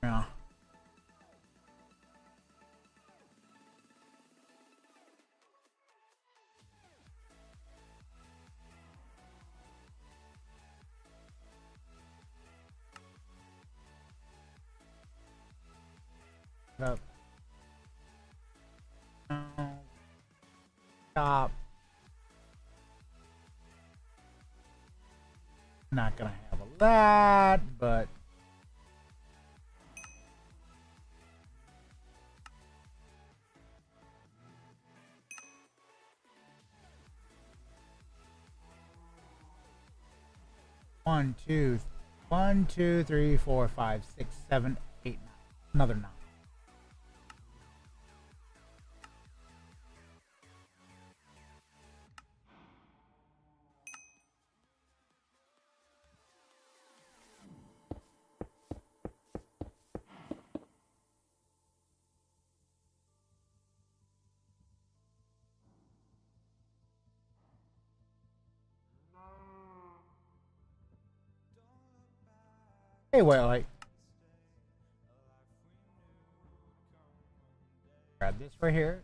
And, yeah. Up. No. Stop. Not gonna have a lot, but one, two, three, 4, 5, 6, 7, 8, 9. Another 9. Hey, well, I grab this right here.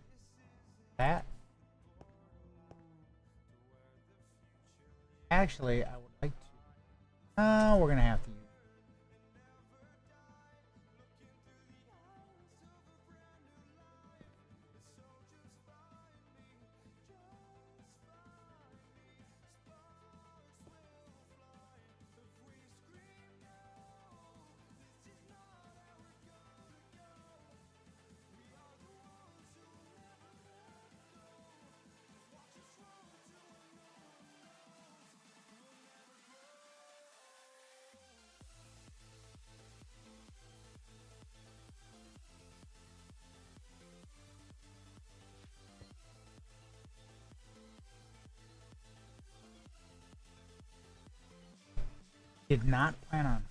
That. Actually, I would like to. We're gonna have to use. Did not plan on.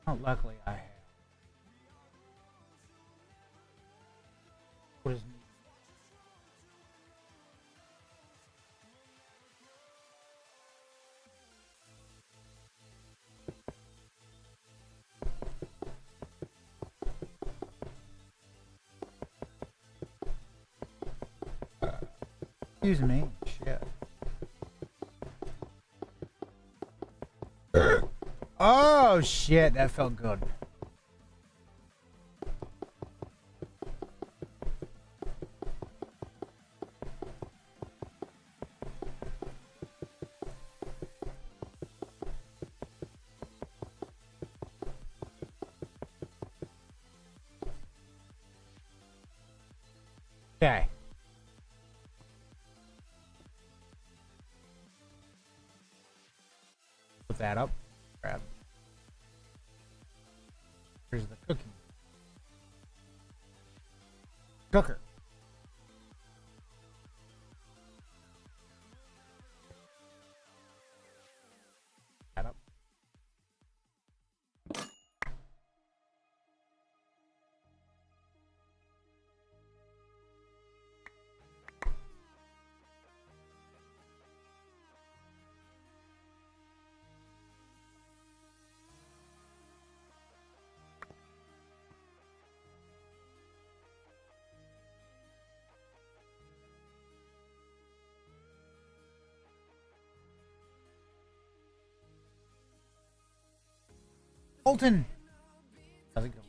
Oh, luckily I have. What is excuse me. Shit. Oh shit, that felt good. Okay. Put that up. Grab. Here's the cooking cooker. That up. Colton. How's it going?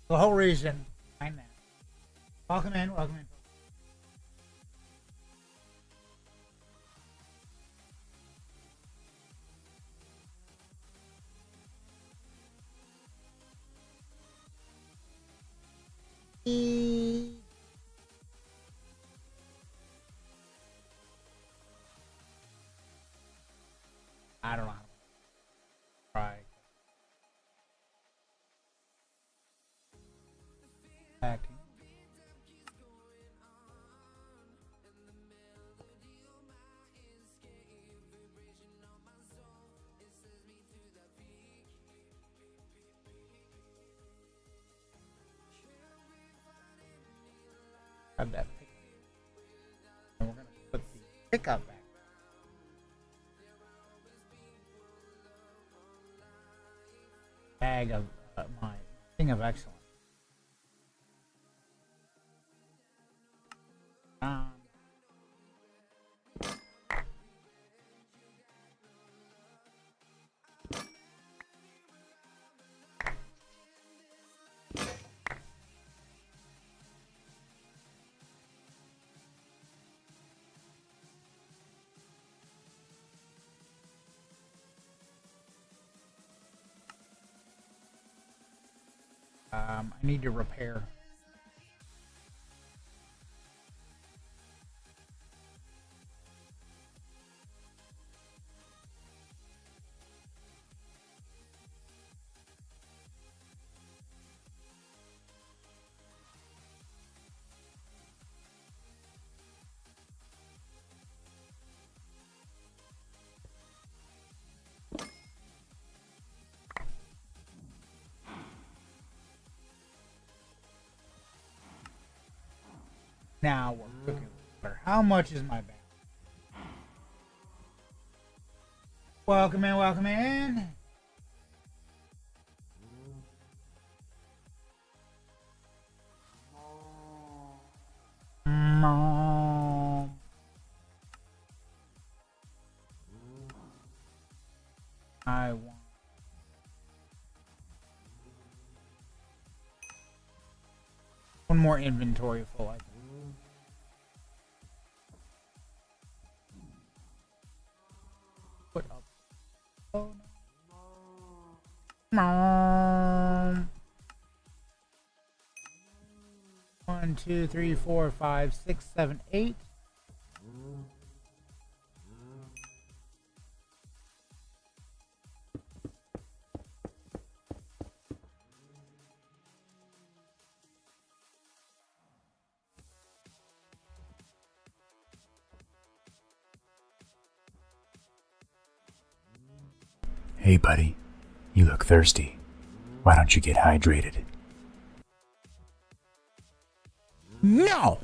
The whole region. Find that. Welcome in. Welcome in. I don't know how to try. Acting. Grab that pickup. And we're going to put the pickup back. Bag of my thing of excellence. I need to repair. Now we're cooking water. How much is my bag? Welcome in, welcome in. Mom. I want one more inventory full. I think. Put up. Oh no. Mom. 1, 2, 3, 4, 5, 6, 7, 8. Hey buddy, you look thirsty. Why don't you get hydrated? No!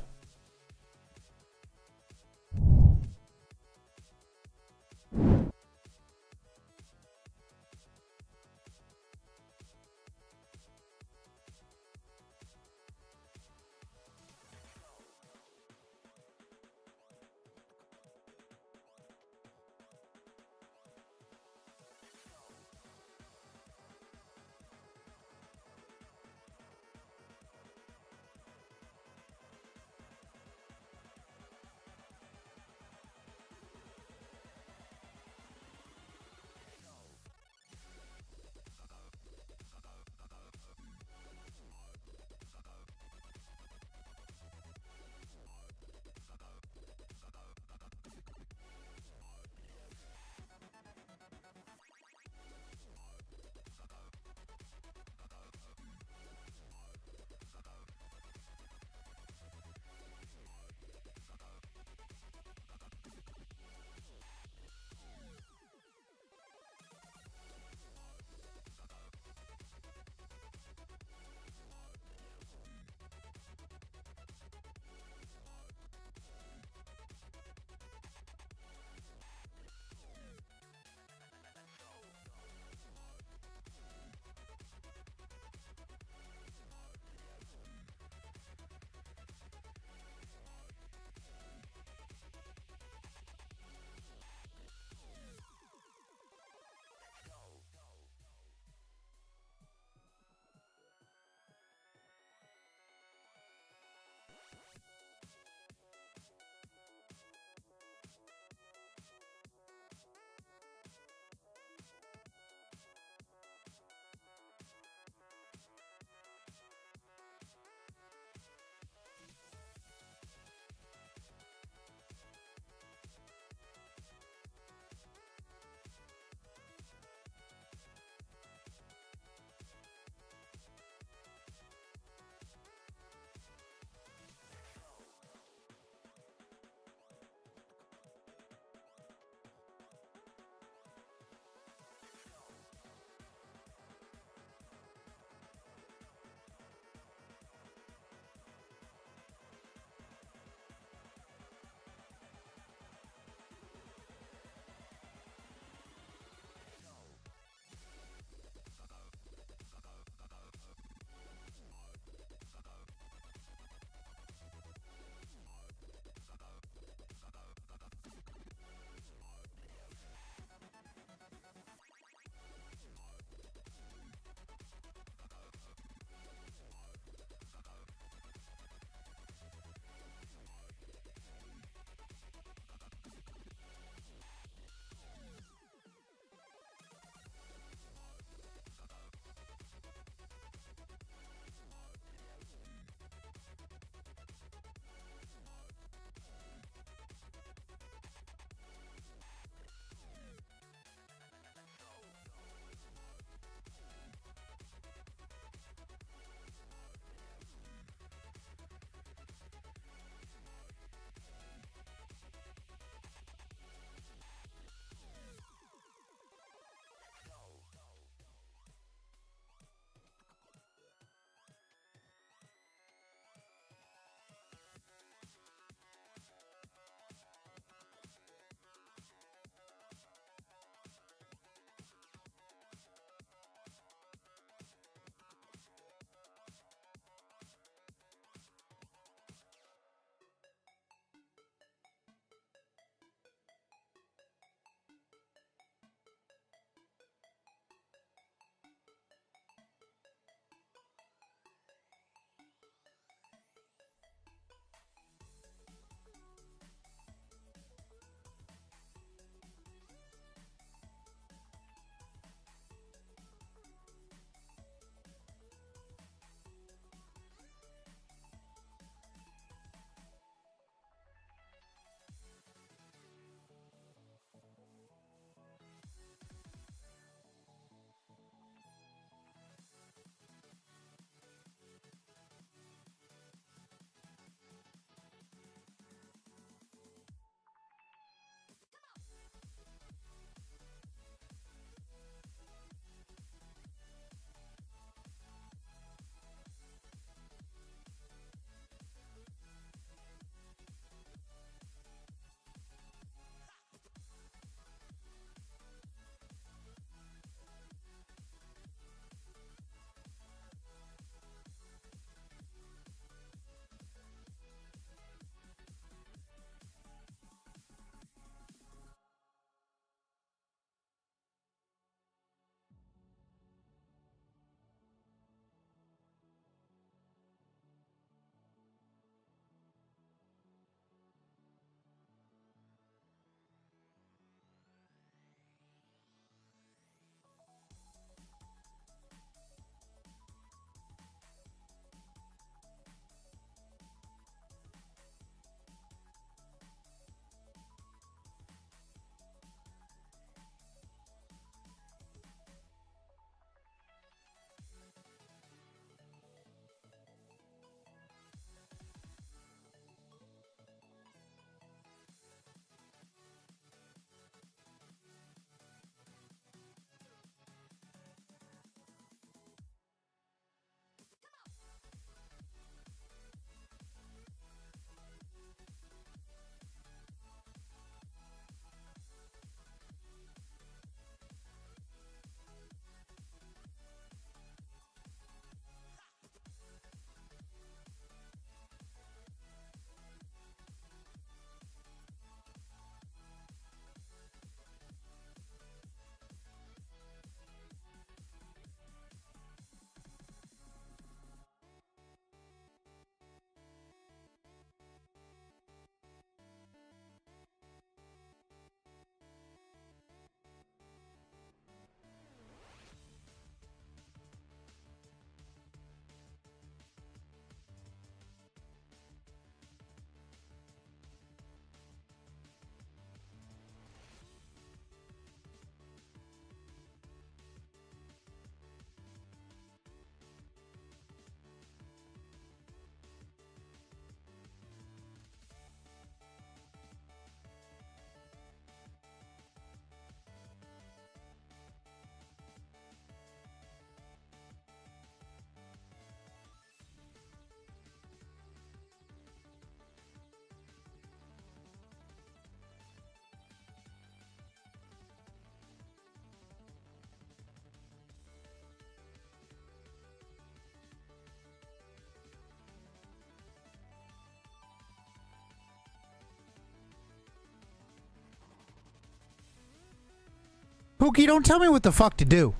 Pookie, don't tell me what the fuck to do.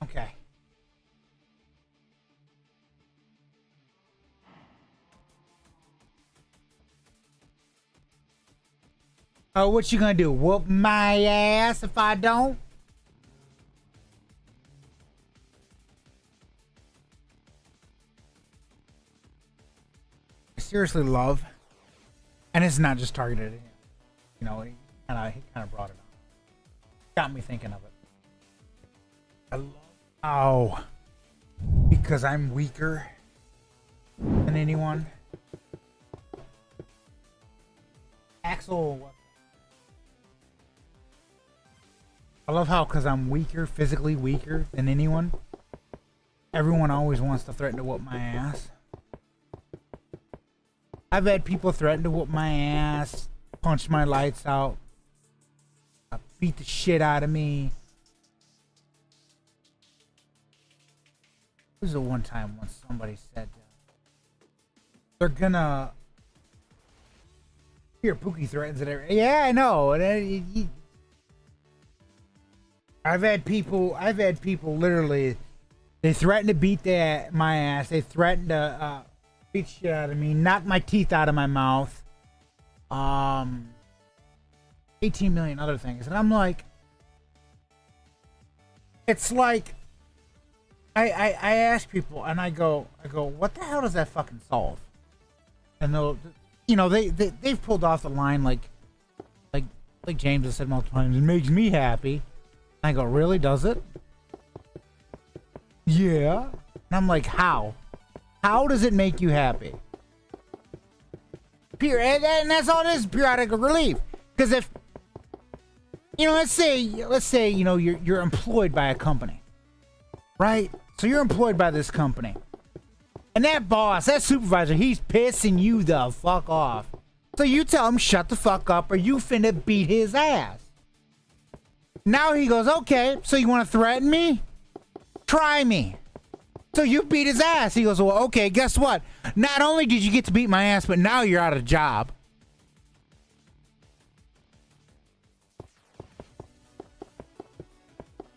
Okay. Oh, what you gonna do? Whoop my ass if I don't? I seriously love, and it's not just targeted at him. You know, he kind of brought it on. Got me thinking of it. I love how, because I'm weaker than anyone. Axel. I love how, because I'm weaker, physically weaker than anyone, everyone always wants to threaten to whoop my ass. I've had people threaten to whoop my ass, punch my lights out, beat the shit out of me. There was the one time when somebody said they're gonna. Here, Pookie threatens it. Yeah, I know. I've had people literally, they threaten to beat my ass. They threaten to beat shit out of me, knock my teeth out of my mouth. 18 million other things. And I'm like, it's like, I ask people and I go, what the hell does that fucking solve? And they'll, you know, they've pulled off the line like James has said multiple times, it makes me happy. I go, really? Does it? Yeah. And I'm like, how? How does it make you happy? And that's all it is, periodic relief. Because if, you know, let's say, you know, you're employed by a company, right? So you're employed by this company. And that boss, that supervisor, he's pissing you the fuck off. So you tell him, shut the fuck up or you finna beat his ass. Now he goes, okay, so you want to threaten me? Try me. So you beat his ass. He goes, well, okay, guess what? Not only did you get to beat my ass, but now you're out of a job.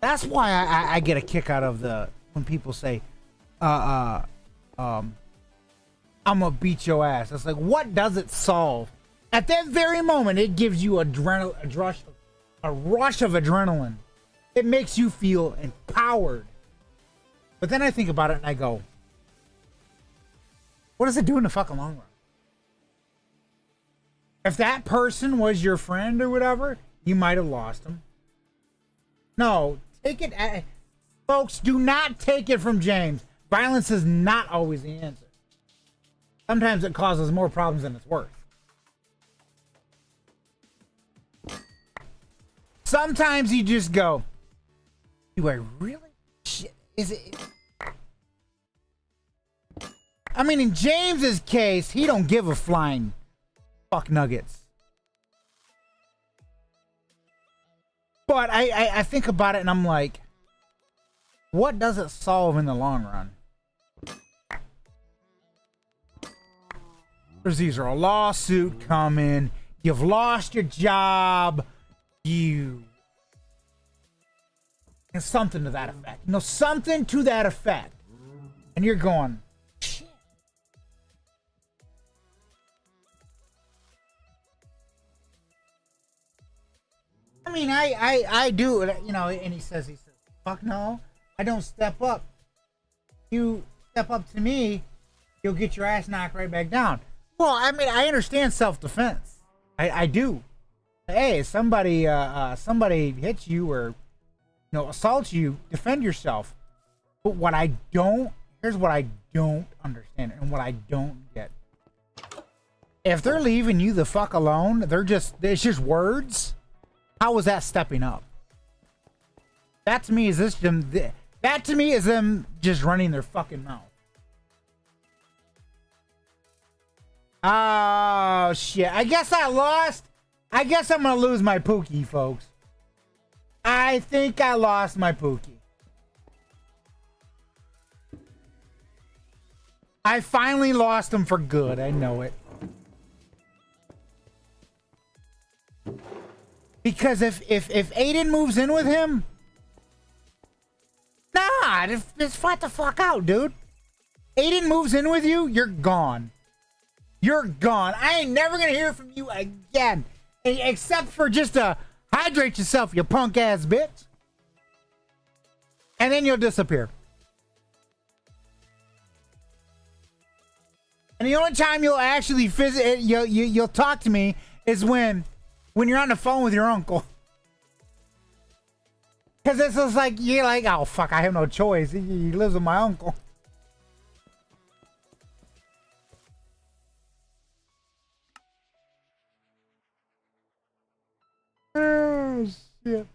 That's why I get a kick out of when people say, I'm gonna beat your ass. It's like, what does it solve? At that very moment, it gives you a rush of adrenaline. It makes you feel empowered. But then I think about it and I go, what does it do in the fucking long run? If that person was your friend or whatever, you might have lost him. No, take it. Folks, do not take it from James. Violence is not always the answer. Sometimes it causes more problems than it's worth. Sometimes you just go, do I really? Shit, is it? I mean, in James's case, he don't give a flying fuck nuggets. But I think about it and I'm like, what does it solve in the long run? There's either a lawsuit coming, you've lost your job, and something to that effect. You know, something to that effect. And you're going, shit. I mean, I do, you know, and he says, fuck no, I don't step up. You step up to me, you'll get your ass knocked right back down. Well, I mean, I understand self-defense. I do. Hey, somebody hits you or, you know, assaults you, defend yourself. But here's what I don't understand and what I don't get. If they're leaving you the fuck alone, it's just words. How is that stepping up? That to me is them just running their fucking mouth. Oh shit. I guess I lost. I guess I'm gonna lose my Pookie, folks. I think I lost my Pookie. I finally lost him for good. I know it. Because if Aiden moves in with him, nah, just fight the fuck out, dude. Aiden moves in with you, you're gone. You're gone. I ain't never gonna hear from you again, except for just to hydrate yourself, you punk ass bitch, and then you'll disappear. And the only time you'll actually you'll talk to me is when you're on the phone with your uncle. Because this is like, you're like, oh fuck, I have no choice. He lives with my uncle. Oh shit.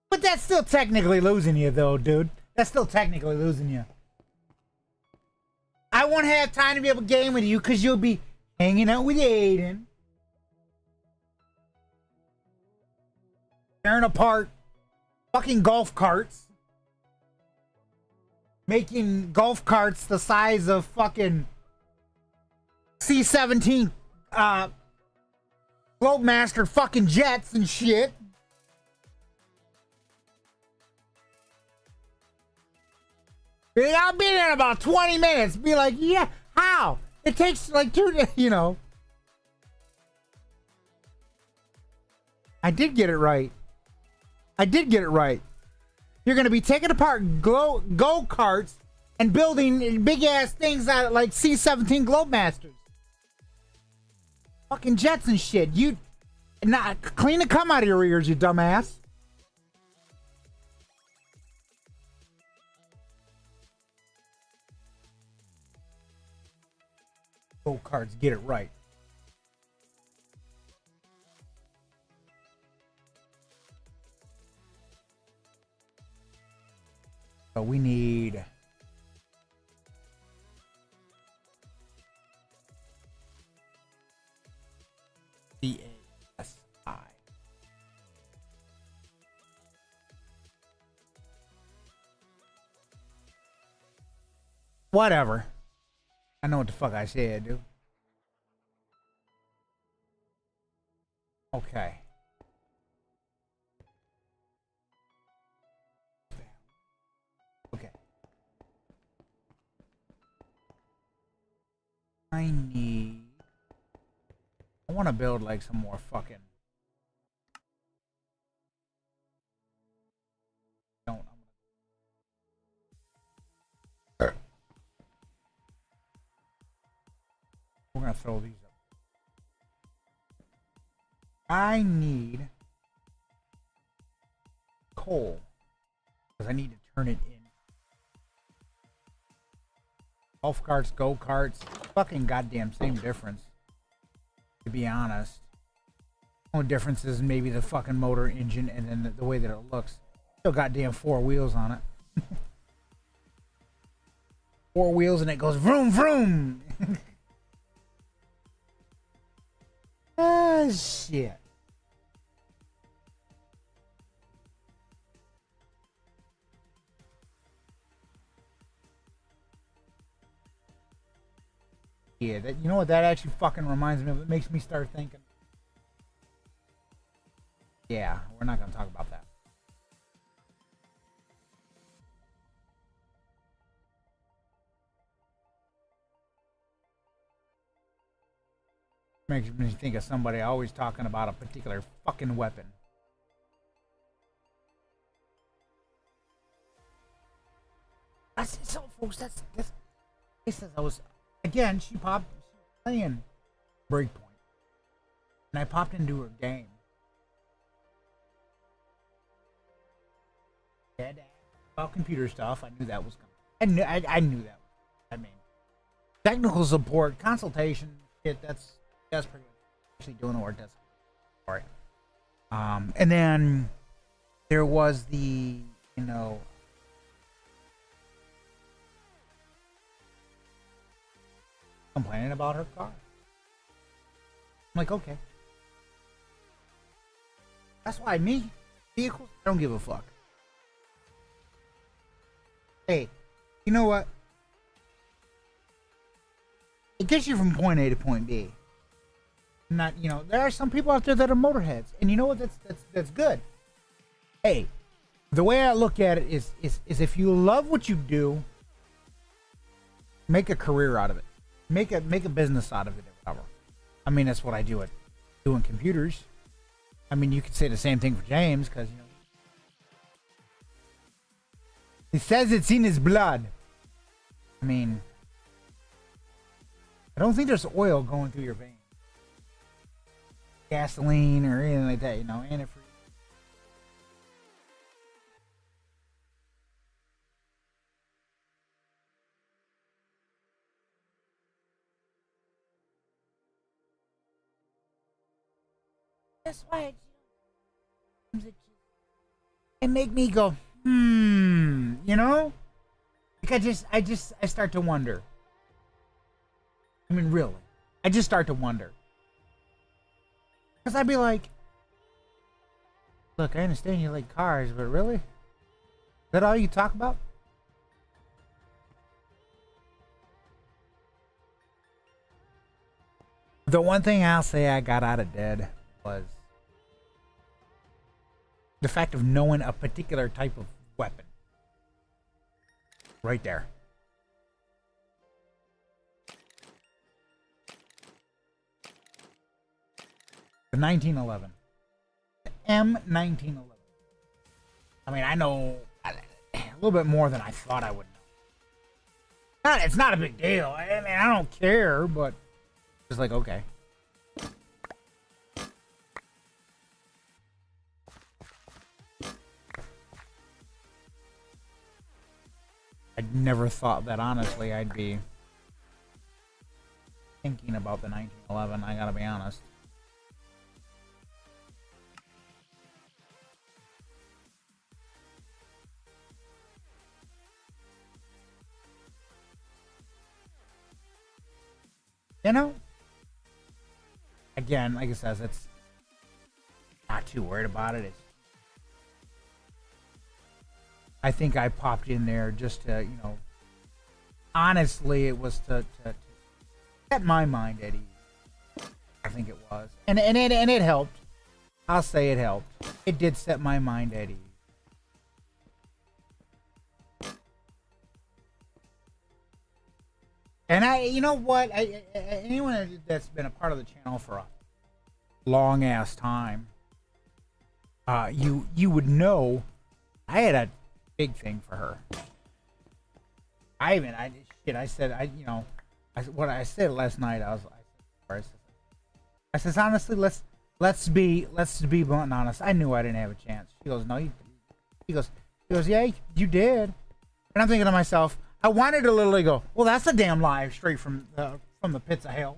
But that's still technically losing you, though, dude. That's still technically losing you. I won't have time to be able to game with you because you'll be hanging out with Aiden, tearing apart fucking golf carts, making golf carts the size of fucking C-17 Globemaster fucking jets and shit. I'll be there in about 20 minutes. Be like, yeah, how? It takes like 2, you know. I did get it right. I did get it right. You're going to be taking apart go-karts and building big-ass things out like C-17 Globemasters. Fucking jets and shit. You, not clean the cum out of your ears, you dumbass. Go-karts, get it right. So we need CASI. Whatever. I know what the fuck I said, dude. Okay. Okay. I want to build like some more fucking. Don't. We're gonna throw these up. I need coal because I need to turn it in. Golf carts, go-karts, fucking goddamn same difference. To be honest, the only difference is maybe the fucking motor, engine, and then the way that it looks. Still goddamn 4 wheels on it. 4 wheels and it goes vroom vroom. Ah, shit. Yeah, that, you know what that actually fucking reminds me of? It makes me start thinking. Yeah, we're not gonna talk about that. Makes me think of somebody always talking about a particular fucking weapon. That's so, folks. That's. He says I was again. She was playing Breakpoint, and I popped into her game. Dead about computer stuff. I knew that was coming. I knew that. I mean, technical support, consultation, shit. That's pretty much actually doing the work. That's all right. And then there was the, you know, complaining about her car. like, okay. That's why vehicles, I don't give a fuck. Hey, you know what? It gets you from point A to point B. Not, there are some people out there that are motorheads, and you know what? That's good. Hey, the way I look at it is if you love what you do, make a career out of it. Make a business out of it, or whatever. I mean, that's what I do doing computers. I mean, you could say the same thing for James, because he says it's in his blood. I mean, I don't think there's oil going through your veins, gasoline or anything like that. Antifreeze. That's why it make me go, Like I start to wonder. I mean, really, I just start to wonder. Because I'd be like, look, I understand you like cars, but really? Is that all you talk about? The one thing I'll say I got out of Dead was the fact of knowing a particular type of weapon. Right there. The 1911. The M1911. I mean, I know a little bit more than I thought I would know. It's not a big deal. I mean, I don't care, but just like, okay. I'd never thought that, honestly, I'd be thinking about the 1911, I gotta be honest. Again, like I says, it's not too worried about it. I think I popped in there just to, honestly, it was to set my mind at ease. I think it was, and it helped. I'll say it helped. It did set my mind at ease. And you know what? Anyone that's been a part of the channel for a long ass time, you would know I had a big thing for her. What I said last night. I says honestly, let's be blunt and honest. I knew I didn't have a chance. She goes, no, he goes, yeah, you did. And I'm thinking to myself, I wanted to literally go, well, that's a damn lie, straight from the pits of hell.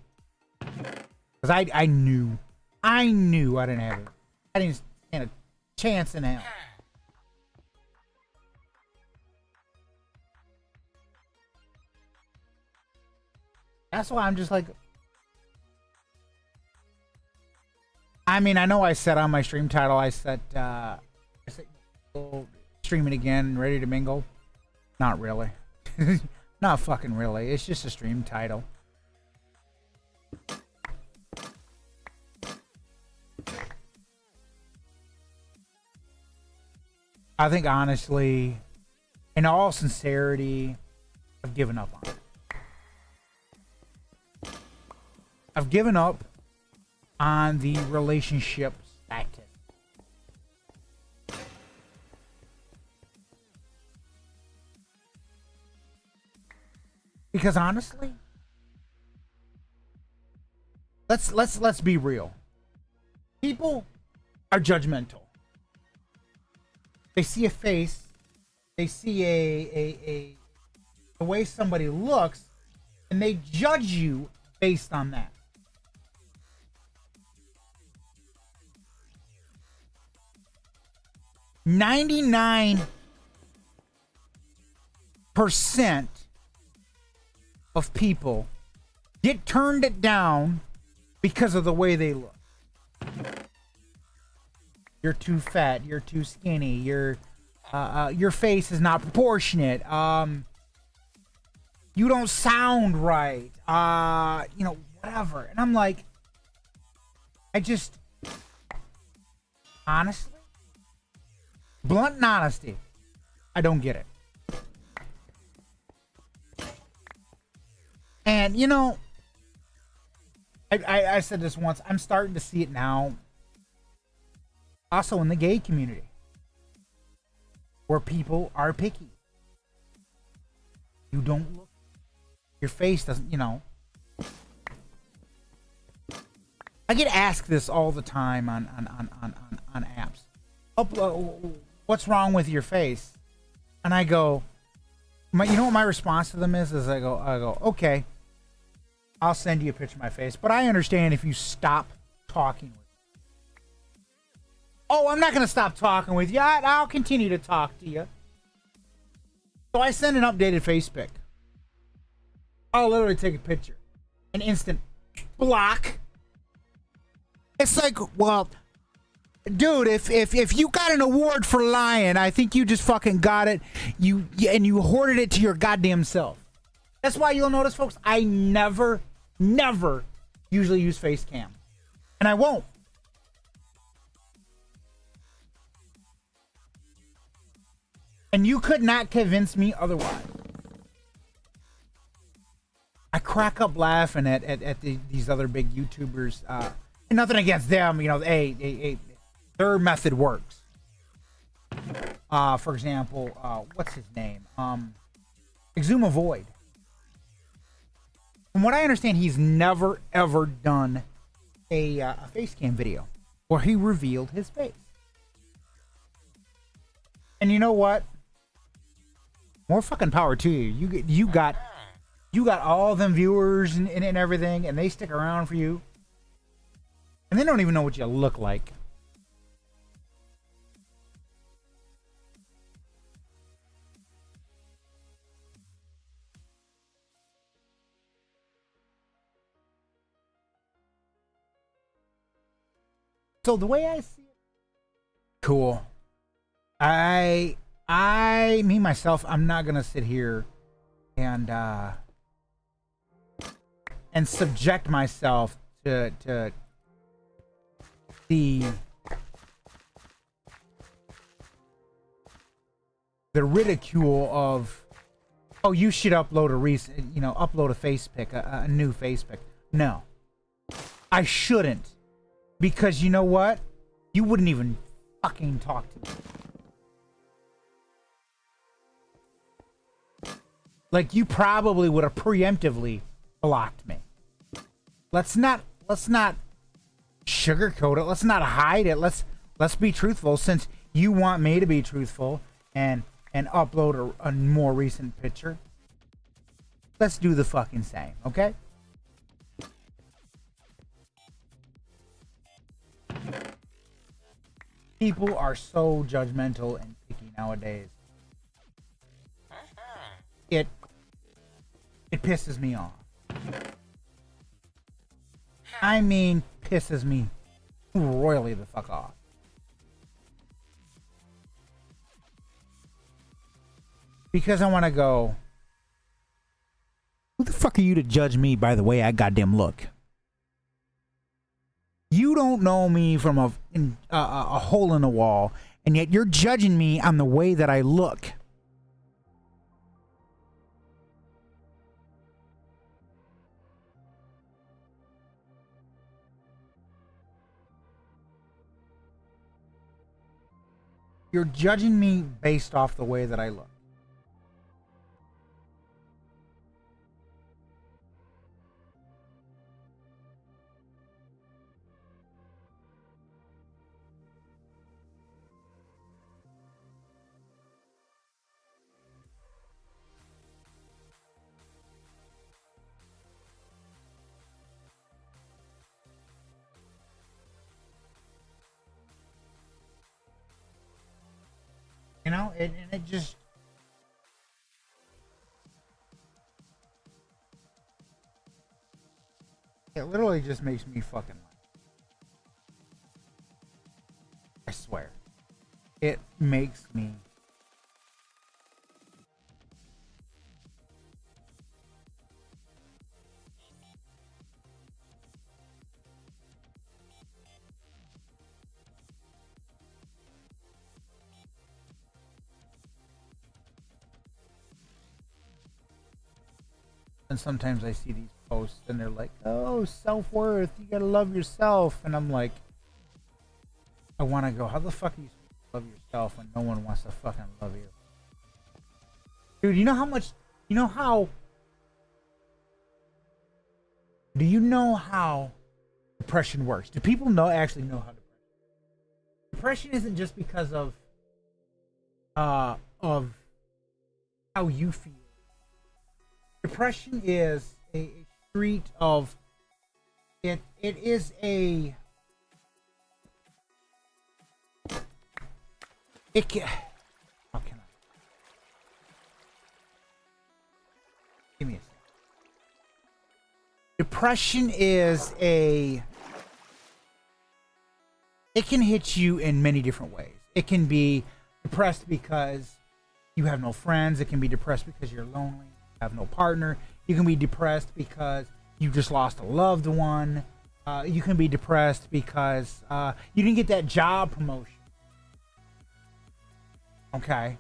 Because I knew I didn't have it. I didn't stand a chance in hell. That's why I'm just like, I mean, I know I said on my stream title, I said streaming again, ready to mingle. Not really. Not fucking really. It's just a stream title. I think honestly, in all sincerity, I've given up on it. I've given up on the relationship status. Because honestly, let's be real. People are judgmental. They see a face, they see the way somebody looks, and they judge you based on that. $99% of people get turned it down because of the way they look. You're too fat. You're too skinny. Your face is not proportionate. You don't sound right. Whatever. And I'm like, honestly, blunt and honesty, I don't get it. And I said this once, I'm starting to see it now also in the gay community, where people are picky. You don't look, your face doesn't, I get asked this all the time on apps. What's wrong with your face? And I go, you know what my response to them is I go, okay, I'll send you a picture of my face, but I understand if you stop talking with me. Oh, I'm not going to stop talking with you. I'll continue to talk to you. So I send an updated face pic. I'll literally take a picture. An instant block. It's like, well, dude, if you got an award for lying, I think you just fucking got it. And you hoarded it to your goddamn self. That's why you'll notice, folks, I never usually use face cam. And I won't. And you could not convince me otherwise. I crack up laughing at these other big YouTubers. Nothing against them, their method works. For example, what's his name? Exuma Void. From what I understand, he's never ever done a face cam video where he revealed his face. And you know what? More fucking power to you. You got all them viewers and everything, and they stick around for you. And they don't even know what you look like. So the way I see it, cool. Me myself, I'm not gonna sit here and subject myself to the ridicule of, oh, you should upload upload a face pic, a new face pic. No, I shouldn't, because you know what? You wouldn't even fucking talk to me. Like, you probably would have preemptively blocked me. Let's not sugarcoat it. Let's not hide it. Let's be truthful, since you want me to be truthful and upload a more recent picture. Let's do the fucking same, okay? People are so judgmental and picky nowadays. It pisses me off. I mean, pisses me royally the fuck off. Because I want to go, who the fuck are you to judge me by the way I goddamn look? You don't know me from a hole in the wall, and yet you're judging me on the way that I look. You're judging me based off the way that I look. You know, and it just, It literally just makes me fucking laugh. I swear. It makes me. And sometimes I see these posts and they're like, oh, self-worth, you gotta love yourself. And I'm like, I want to go, how the fuck are you supposed to love yourself when no one wants to fucking love you? Dude, you know how much, you know how, do you know how depression works? Do people actually know how depression isn't just because of how you feel. Depression is a street of it is a it can how can I give me a second. Depression is it can hit you in many different ways. It can be depressed because you have no friends. It can be depressed because you're lonely, have no partner. You can be depressed because you just lost a loved one. You can be depressed because you didn't get that job promotion. Okay.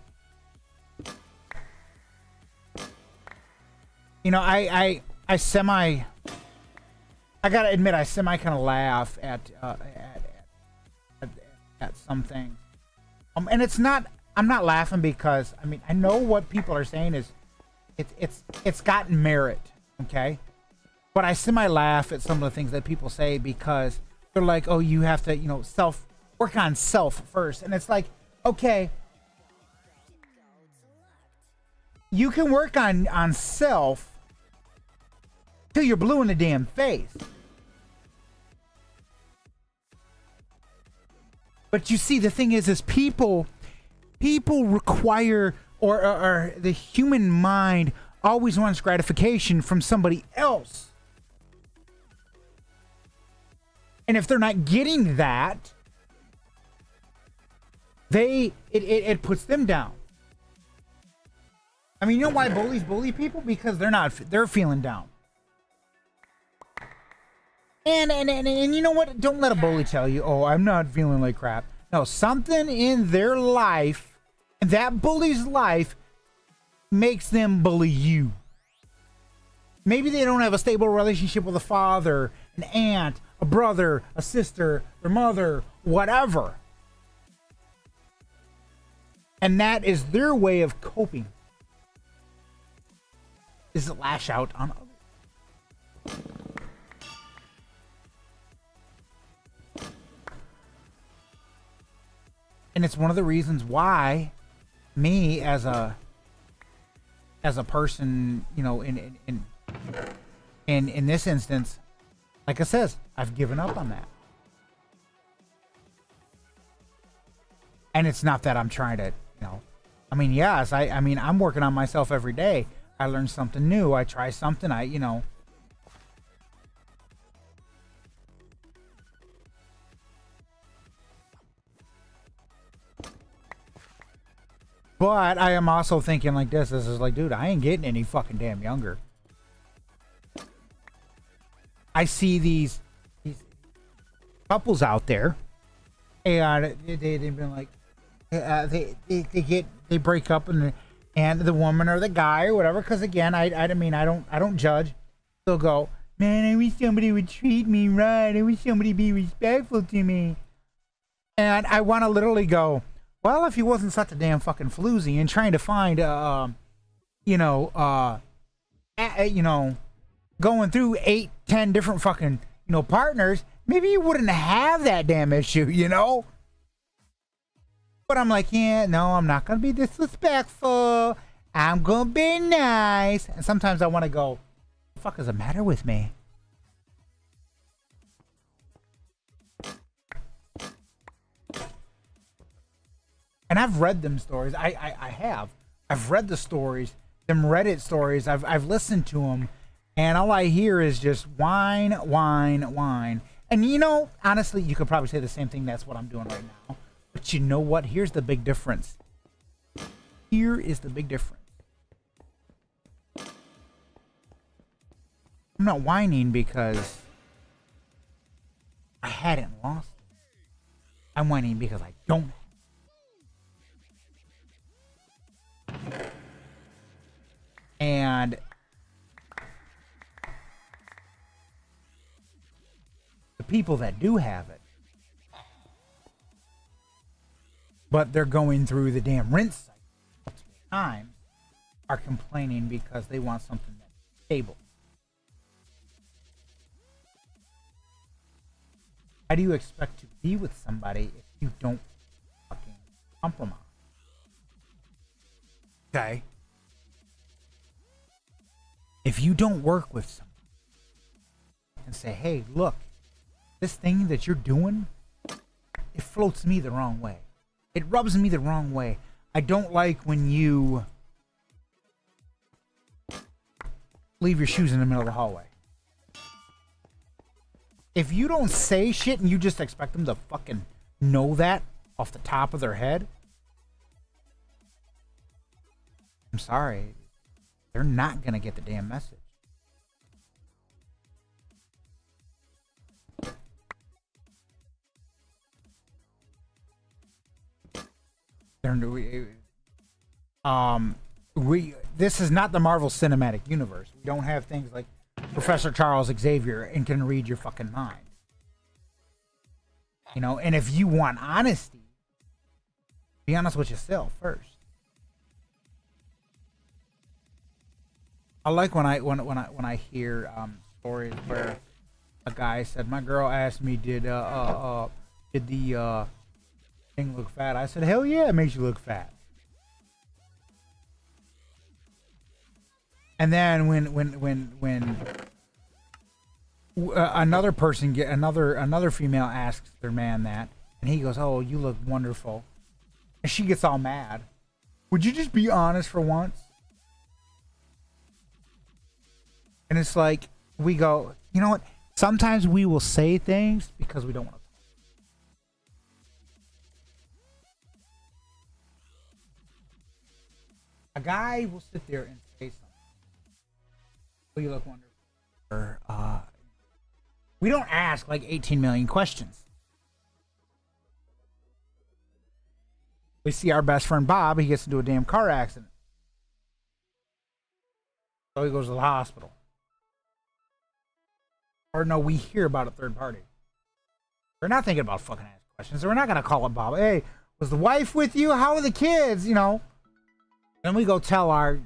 You know, I gotta admit, I semi kind of laugh at some things. And it's not, I'm not laughing because, I mean, I know what people are saying is it's gotten merit, okay? But I semi laugh at some of the things that people say because they're like, oh, you have to, you know, work on self first. And it's like, okay, you can work on self till you're blue in the damn face. But you see, the thing is people require, or the human mind always wants gratification from somebody else. And if they're not getting that, it puts them down. I mean, you know why bullies bully people? Because they're feeling down. And you know what? Don't let a bully tell you, oh, I'm not feeling like crap. No, something in their life, that bully's life, makes them bully you. Maybe they don't have a stable relationship with a father, an aunt, a brother, a sister, their mother, whatever. And that is their way of coping. Is to lash out on others. And it's one of the reasons why me as a person, you know, in this instance, like I says, I've given up on that. And it's not that I'm trying to, you know, I mean, yes, I mean, I'm working on myself every day. I learn something new. I try something. You know. But I am also thinking like this. This is like, dude, I ain't getting any fucking damn younger. I see these couples out there, and they've been like, they break up, and the woman or the guy or whatever. Because again, I mean, I don't judge. They'll go, man, I wish somebody would treat me right. I wish somebody be respectful to me. And I want to literally go, well, if he wasn't such a damn fucking floozy and trying to find, you know, going through 8-10 different fucking, you know, partners, maybe you wouldn't have that damn issue, you know? But I'm like, yeah, no, I'm not going to be disrespectful. I'm going to be nice. And sometimes I want to go, what the fuck is the matter with me? And I've read them stories. I have. I've read the stories, them Reddit stories. I've listened to them, And all I hear is just whine, whine, whine. And you know, honestly, you could probably say the same thing. That's what I'm doing right now. But you know what? Here's the big difference. Here is the big difference. I'm not whining because I hadn't lost it. I'm whining because I don't. And the people that do have it, but they're going through the damn rinse cycle multiple times, are complaining because they want something that's stable. How do you expect to be with somebody if you don't fucking compromise? Okay. If you don't work with someone and say, hey, look, this thing that you're doing, it floats me the wrong way. It rubs me the wrong way. I don't like when you leave your shoes in the middle of the hallway. If you don't say shit and you just expect them to fucking know that off the top of their head, I'm sorry. They're not gonna get the damn message. This is not the Marvel Cinematic Universe. We don't have things like Professor Charles Xavier and can read your fucking mind. You know, and if you want honesty, be honest with yourself first. I like when I hear stories where a guy said, "My girl asked me, did the thing look fat?" I said, "Hell yeah, it makes you look fat." And then when another person another female asks their man that, and he goes, "Oh, you look wonderful," and she gets all mad. Would you just be honest for once? And it's like, we go, you know what? Sometimes we will say things because we don't want to. A guy will sit there and say something. Oh, you look wonderful. Or, we don't ask like 18 million questions. We see our best friend Bob, he gets into a damn car accident. So he goes to the hospital. Or no, we hear about a third party. We're not thinking about fucking asking questions. So we're not going to call up Bob. Hey, was the wife with you? How are the kids? You know. Then we go tell our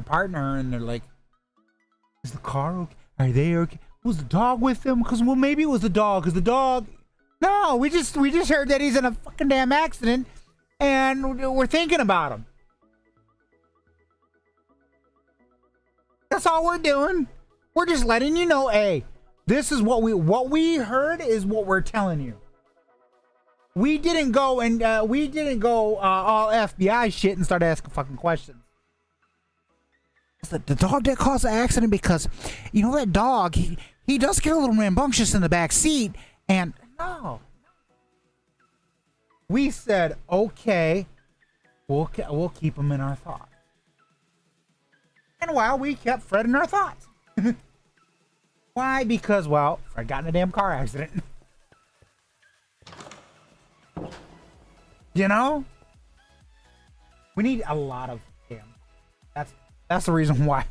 partner, and they're like, is the car okay? Are they okay? Was the dog with them? Because, well, maybe it was the dog. Because the dog... No, we just heard that he's in a fucking damn accident, and we're thinking about him. That's all we're doing. We're just letting you know, hey, this is what we heard is what we're telling you. We didn't go all FBI shit and start asking fucking questions. It's the dog that caused the accident, because you know that dog, he does get a little rambunctious in the back seat, and no. We said, okay, we'll keep him in our thoughts. And while we kept Fred in our thoughts. Why? Because, well, Fred got in a damn car accident. You know? We need a lot of damn. That's the reason why I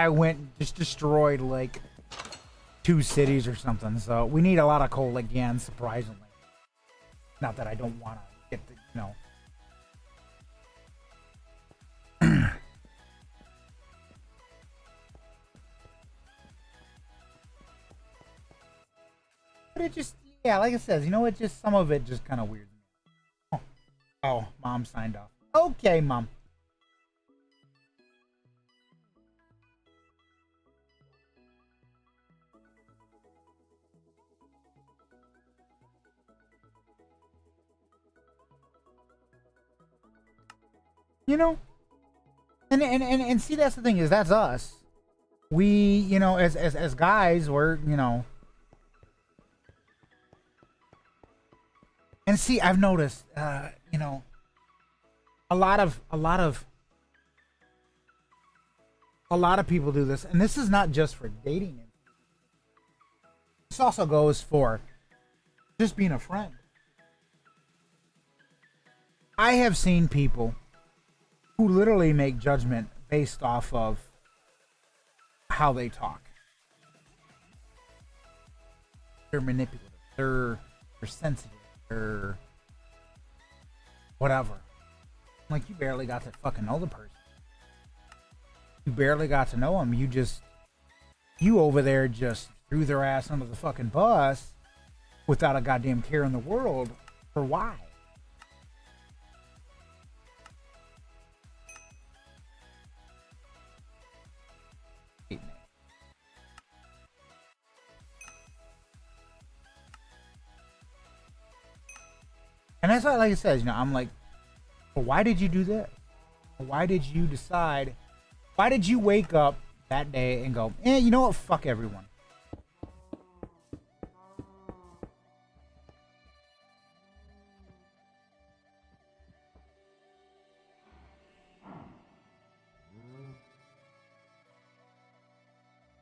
went and just destroyed like 2 cities or something. So we need a lot of coal again, surprisingly. Not that I don't want to get the, you know. But it just, yeah, like I said, you know, it just, some of it just kind of weird. Oh, Mom signed off. Okay, Mom. You know, and see, that's the thing, is that's us. we, you know, as guys, we're, you know, and see, I've noticed, you know, a lot of people do this, and this is not just for dating. This also goes for just being a friend. I have seen people who literally make judgment based off of how they talk. They're manipulative. They're sensitive. They're whatever. Like, you barely got to fucking know the person. You barely got to know them. You over there just threw their ass under the fucking bus without a goddamn care in the world. For why? And that's why, like I said, you know, I'm like, well, why did you do this? Why did you decide? Why did you wake up that day and go, you know what? Fuck everyone.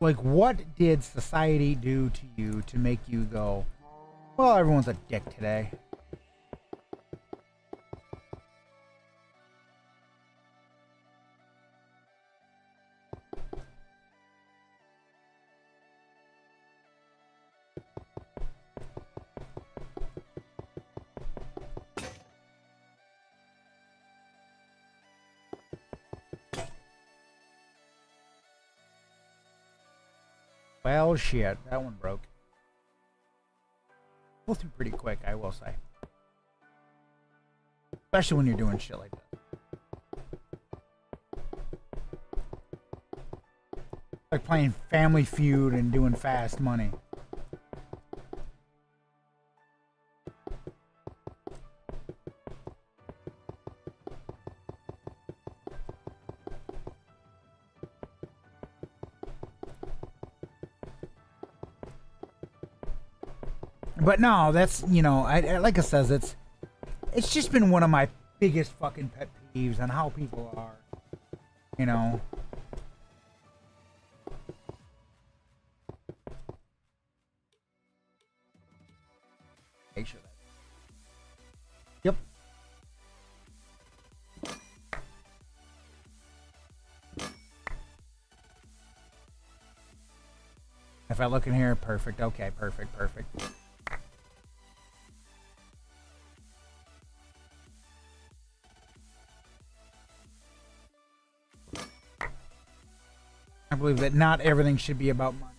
Like, what did society do to you to make you go, well, everyone's a dick today? Well, shit, that one broke. Go through pretty quick, I will say. Especially when you're doing shit like that. Like playing Family Feud and doing fast money. But no, that's, you know, I like I says, it's just been one of my biggest fucking pet peeves on how people are, you know. Make sure that. Yep. If I look in here, perfect. Okay, perfect. I believe that not everything should be about money.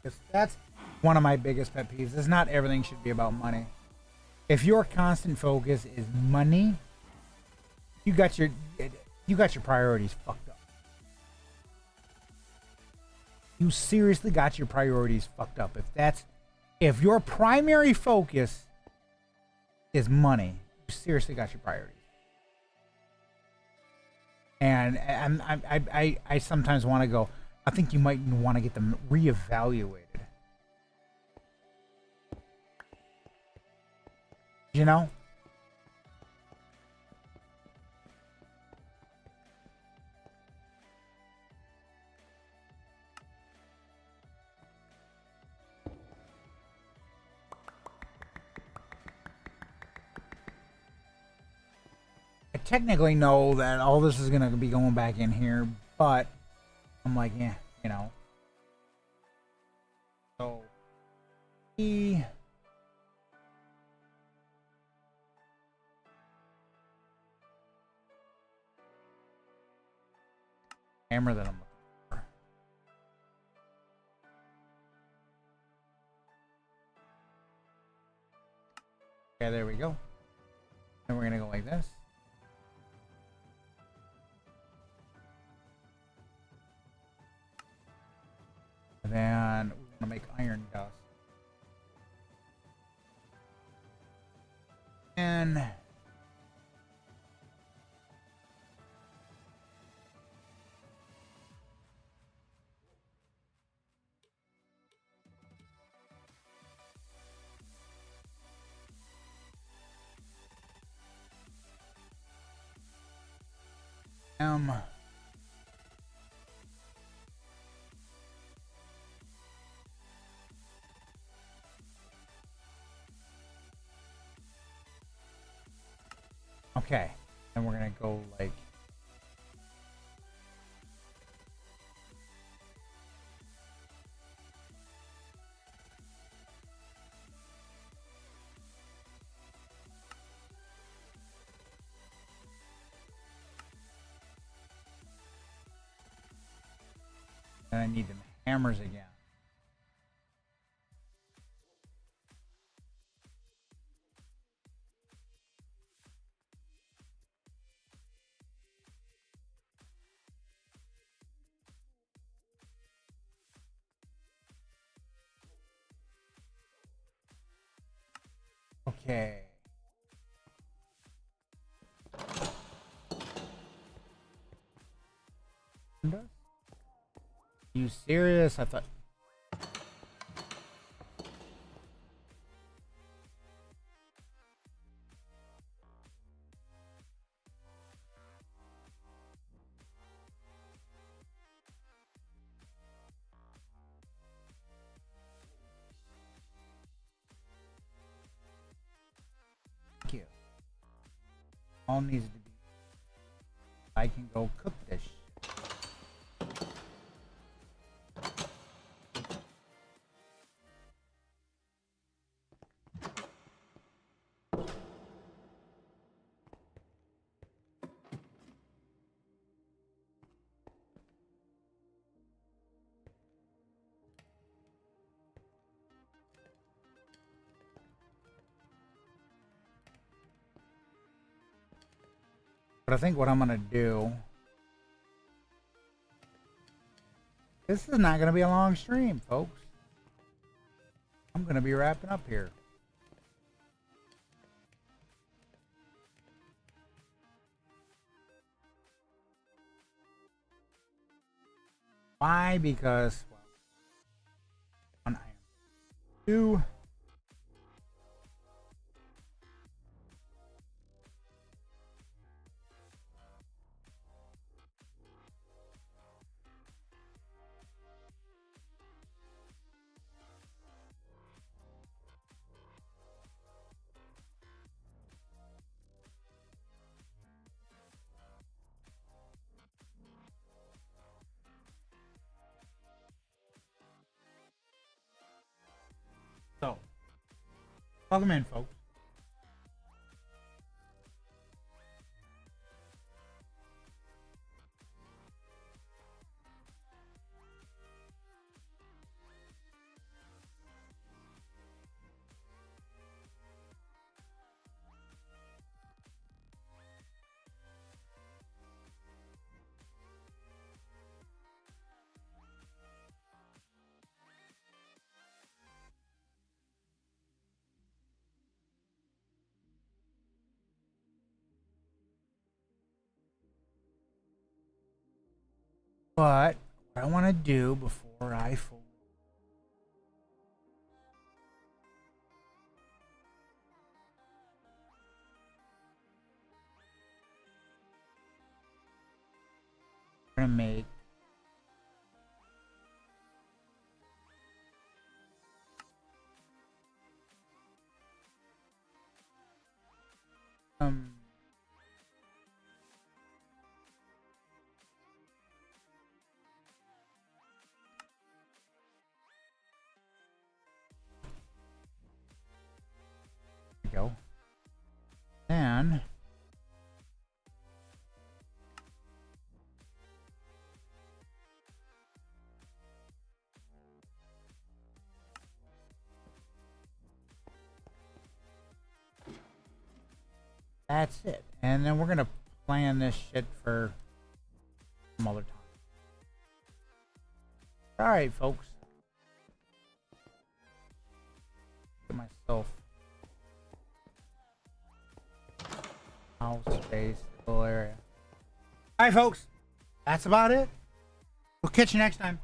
Because that's one of my biggest pet peeves, is not everything should be about money. If your constant focus is money, you got your priorities fucked up. You seriously got your priorities fucked up. If your primary focus is money, you seriously got your priorities. And I sometimes want to go, I think you might want to get them reevaluated. You know? I technically know that all this is going to be going back in here, but I'm like, yeah, you know. So, hammer that I'm looking for. Okay, there we go. And we're going to go like this. And then we want to make iron dust. And Okay, and we're gonna go like. And I need them hammers again. Okay. You serious? I thought. Thank you. All needs to be. I can go cook this shit. But I think what I'm gonna do. This is not gonna be a long stream, folks. I'm gonna be wrapping up here. Why? Because well, one, I am two. So, welcome in, folks. But what I want to do before I fold. I'm gonna make go. And that's it. And then we're gonna plan this shit for some other time. Alright, folks. Get myself house space, little area. Alright, folks. That's about it. We'll catch you next time.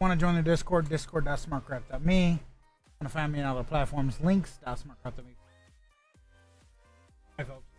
Want to join the Discord? Discord.smartcraft.me. Want to find me on other platforms? Links.smartcraft.me. Bye, folks.